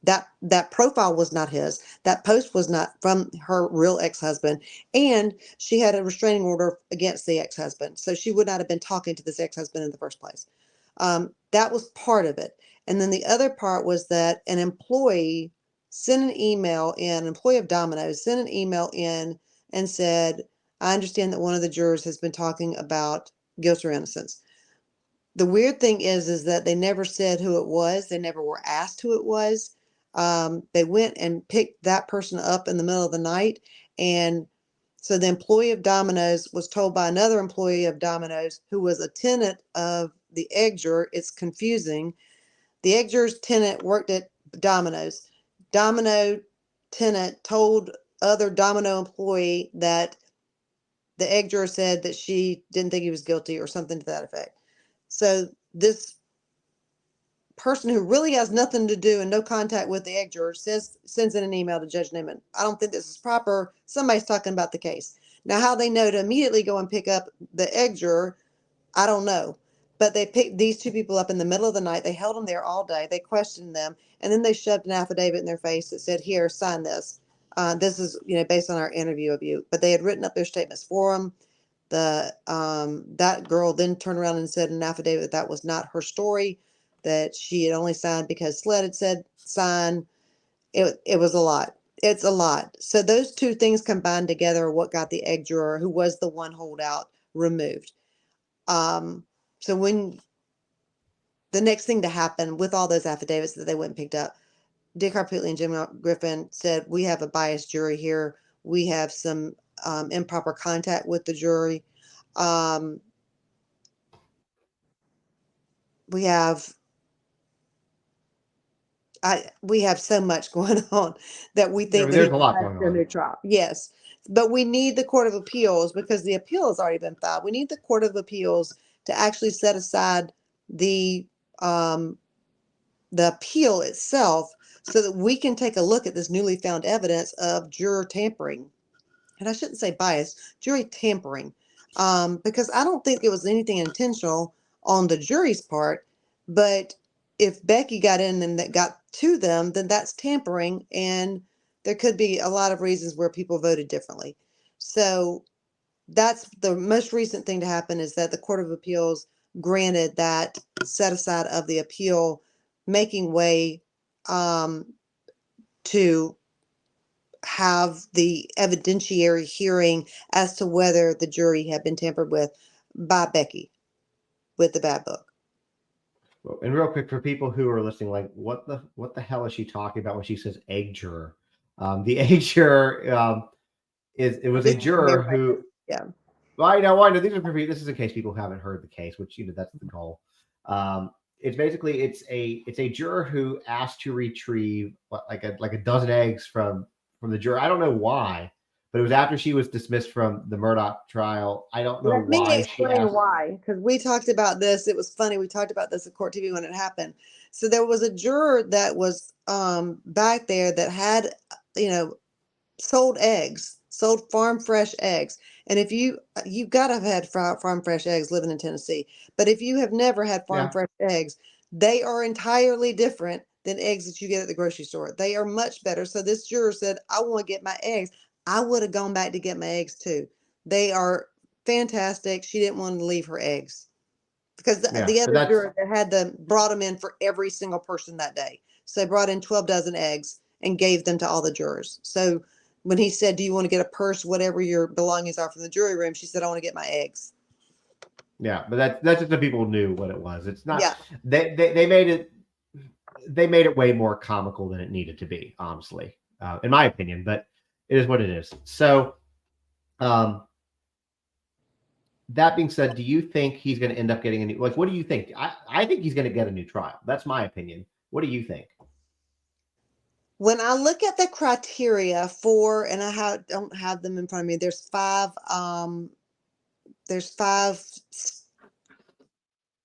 that profile was not his, that post was not from her real ex-husband, and she had a restraining order against the ex-husband, so she would not have been talking to this ex-husband in the first place. That was part of it. And then the other part was that an employee sent an email in, an employee of Domino's sent an email in and said, I understand that one of the jurors has been talking about guilt or innocence. The weird thing is that they never said who it was. They never were asked who it was. They went and picked that person up in the middle of the night. And so the employee of Domino's was told by another employee of Domino's who was a tenant of the egg juror. It's confusing. The egg juror's tenant worked at Domino's. Domino tenant told other Domino employee that the egg juror said that she didn't think he was guilty or something to that effect. So this person who really has nothing to do and no contact with the egg juror sends in an email to Judge Newman. I don't think this is proper. Somebody's talking about the case. Now, how they know to immediately go and pick up the egg juror, I don't know. But they picked these two people up in the middle of the night. They held them there all day. They questioned them, and then they shoved an affidavit in their face that said, "Here, sign this. This is, based on our interview of you." But they had written up their statements for them. That girl then turned around and said in an affidavit that was not her story, that she had only signed because SLED had said sign. It was a lot. It's a lot. So those two things combined together are what got the egg juror, who was the one holdout, removed. So when the next thing to happen with all those affidavits that they went and picked up, Dick Harputli and Jim Griffin said, "We have a biased jury here. We have some improper contact with the jury. We have so much going on that we think that There's he a lot has going a new on. trial." Yes, but we need the Court of Appeals, because the appeal has already been filed. We need the Court of Appeals to actually set aside the appeal itself, so that we can take a look at this newly found evidence of juror tampering. And I shouldn't say bias, jury tampering, because I don't think it was anything intentional on the jury's part. But if Becky got in and that got to them, then that's tampering, and there could be a lot of reasons where people voted differently. So that's the most recent thing to happen, is that the Court of Appeals granted that set aside of the appeal, making way to have the evidentiary hearing as to whether the jury had been tampered with by Becky with the bad book. And real quick, for people who are listening, like, what the hell is she talking about when she says egg juror? The egg juror it was a juror who. Yeah. Well, I know. This is in case people haven't heard the case, which that's the goal. It's basically it's a juror who asked to retrieve like a dozen eggs from the juror. I don't know why, but it was after she was dismissed from the Murdaugh trial. I don't know Let me why she explain asked. why, because we talked about this. It was funny. We talked about this at Court TV when it happened. So there was a juror that was back there that had, sold eggs, sold farm fresh eggs. And if you've got to have had farm fresh eggs living in Tennessee, but if you have never had farm fresh eggs, they are entirely different than eggs that you get at the grocery store. They are much better. So this juror said, "I want to get my eggs." I would have gone back to get my eggs too. They are fantastic. She didn't want to leave her eggs, because the other juror that had them brought them in for every single person that day. So they brought in 12 dozen eggs and gave them to all the jurors. So when he said, "Do you want to get a purse, whatever your belongings are from the jury room?" she said, "I want to get my eggs." Yeah, but that's just the people knew what it was. It's not. Yeah. They made it way more comical than it needed to be, honestly, in my opinion. But it is what it is. So, that being said, do you think he's going to end up getting a new? Like, what do you think? I think he's going to get a new trial. That's my opinion. What do you think? When I look at the criteria for, and don't have them in front of me, there's five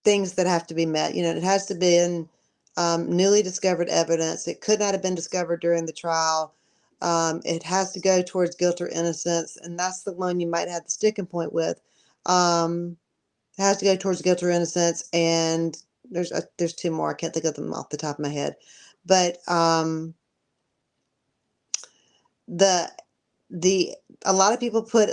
things that have to be met. It has to be in newly discovered evidence. It could not have been discovered during the trial. It has to go towards guilt or innocence, and that's the one you might have the sticking point with. It has to go towards guilt or innocence, and there's two more. I can't think of them off the top of my head, but a lot of people put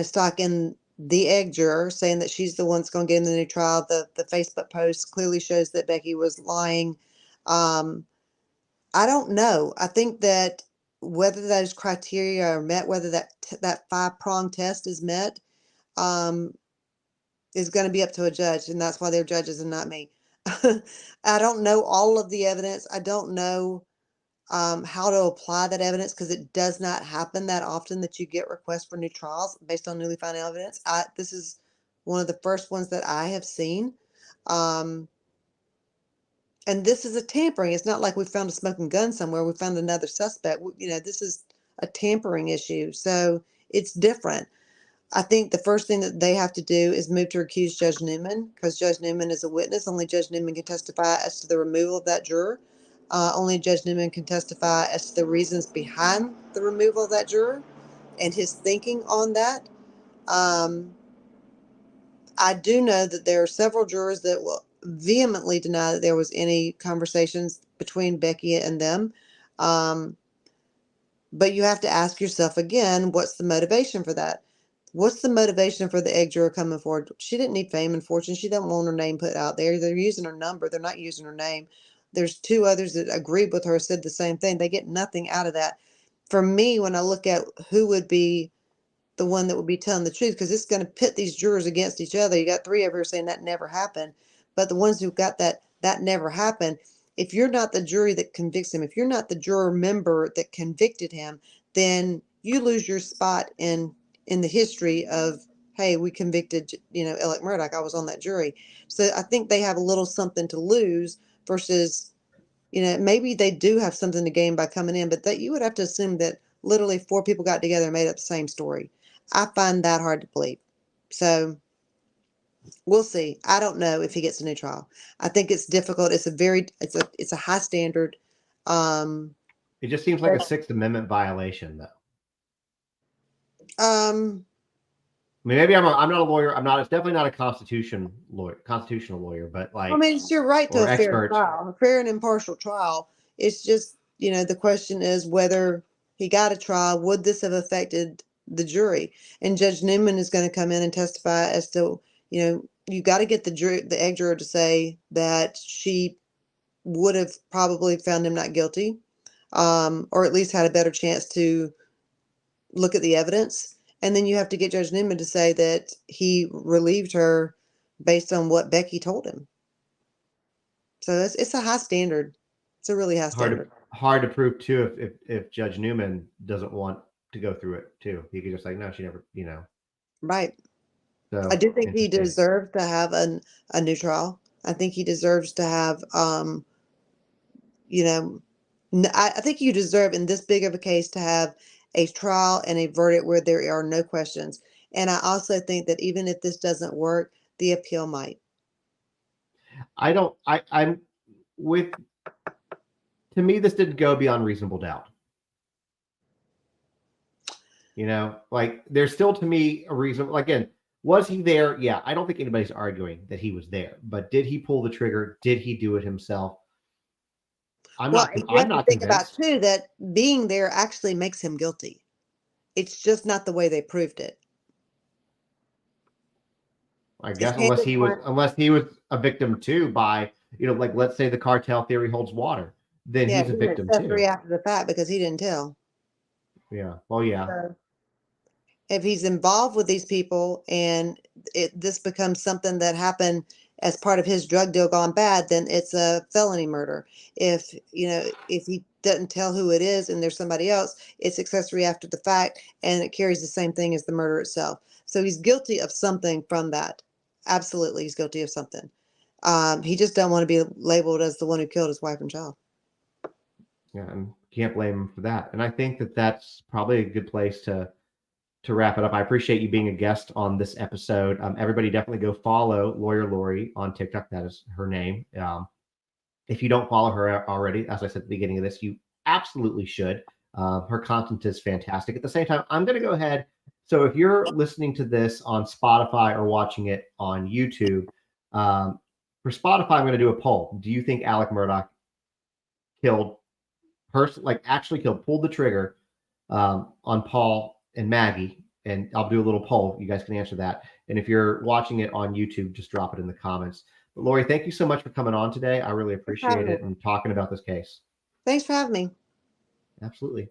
stock in the egg juror, saying that she's the one that's going to get in the new trial. The Facebook post clearly shows that Becky was lying. I don't know. I think that whether those criteria are met, whether that 5-prong test is met, is going to be up to a judge, and that's why they're judges and not me. I don't know all of the evidence. I don't know how to apply that evidence, because it does not happen that often that you get requests for new trials based on newly found evidence. This is one of the first ones that I have seen. And this is a tampering. It's not like we found a smoking gun somewhere. We found another suspect. This is a tampering issue. So it's different. I think the first thing that they have to do is move to accuse Judge Newman, because Judge Newman is a witness. Only Judge Newman can testify as to the removal of that juror. Only Judge Newman can testify as to the reasons behind the removal of that juror and his thinking on that. I do know that there are several jurors that will vehemently deny that there was any conversations between Becky and them. But you have to ask yourself again, what's the motivation for that? What's the motivation for the egg juror coming forward? She didn't need fame and fortune. She doesn't want her name put out there. They're using her number. They're not using her name. There's two others that agreed with her, said the same thing. They get nothing out of that. For me, when I look at who would be the one that would be telling the truth, because it's going to pit these jurors against each other. You got three of her saying that never happened, but the ones who got that never happened. If you're not the jury that convicts him, if you're not the juror member that convicted him, then you lose your spot in the history of, hey, we convicted, Alec Murdaugh. I was on that jury. So I think they have a little something to lose versus, maybe they do have something to gain by coming in, but that you would have to assume that literally four people got together and made up the same story. I find that hard to believe. So we'll see. I don't know if he gets a new trial. I think it's difficult. It's a high standard. It just seems like a Sixth Amendment violation, though. I mean, maybe I'm not a lawyer. It's definitely not a constitutional lawyer, but like, I mean, it's your right to a fair expert trial, a fair and impartial trial. It's just, the question is whether he got a trial. Would this have affected the jury? And Judge Newman is going to come in and testify as to, you got to get the egg juror to say that she would have probably found him not guilty, or at least had a better chance to look at the evidence. And then you have to get Judge Newman to say that he relieved her based on what Becky told him. So it's a high standard. It's a really high standard. Hard to prove too if Judge Newman doesn't want to go through it too. He could just like, no, she never, Right. So I do think he deserved to have a new trial. I think he deserves to have, I think you deserve in this big of a case to have a trial and a verdict where there are no questions. And I also think that even if this doesn't work, the appeal might. I'm with, to me, this didn't go beyond reasonable doubt. Like there's still to me a reason. Again, was he there? Yeah, I don't think anybody's arguing that he was there. But did he pull the trigger? Did he do it himself? I'm not think about too that being there actually makes him guilty. It's just not the way they proved it. I guess unless he was a victim too by, like let's say the cartel theory holds water, then he's a victim too. After the fact because he didn't tell. Yeah. Well, yeah. So if he's involved with these people and this becomes something that happened as part of his drug deal gone bad, then it's a felony murder. If he doesn't tell who it is and there's somebody else, it's accessory after the fact, and it carries the same thing as the murder itself. So he's guilty of something from that. Absolutely, he's guilty of something. He just don't want to be labeled as the one who killed his wife and child. Yeah, and can't blame him for that. And I think that that's probably a good place to wrap it up. I appreciate you being a guest on this episode. Everybody definitely go follow LawyerLori on TikTok. That is her name. If you don't follow her already, as I said at the beginning of this, you absolutely should. Her content is fantastic. At the same time, I'm going to go ahead. So if you're listening to this on Spotify or watching it on YouTube, for Spotify, I'm going to do a poll. Do you think Alec Murdaugh pulled the trigger on Paul and Maggie? And I'll do a little poll. You guys can answer that. And if you're watching it on YouTube, just drop it in the comments. But Lori, thank you so much for coming on today. I really appreciate it and talking about this case. Thanks for having me. Absolutely.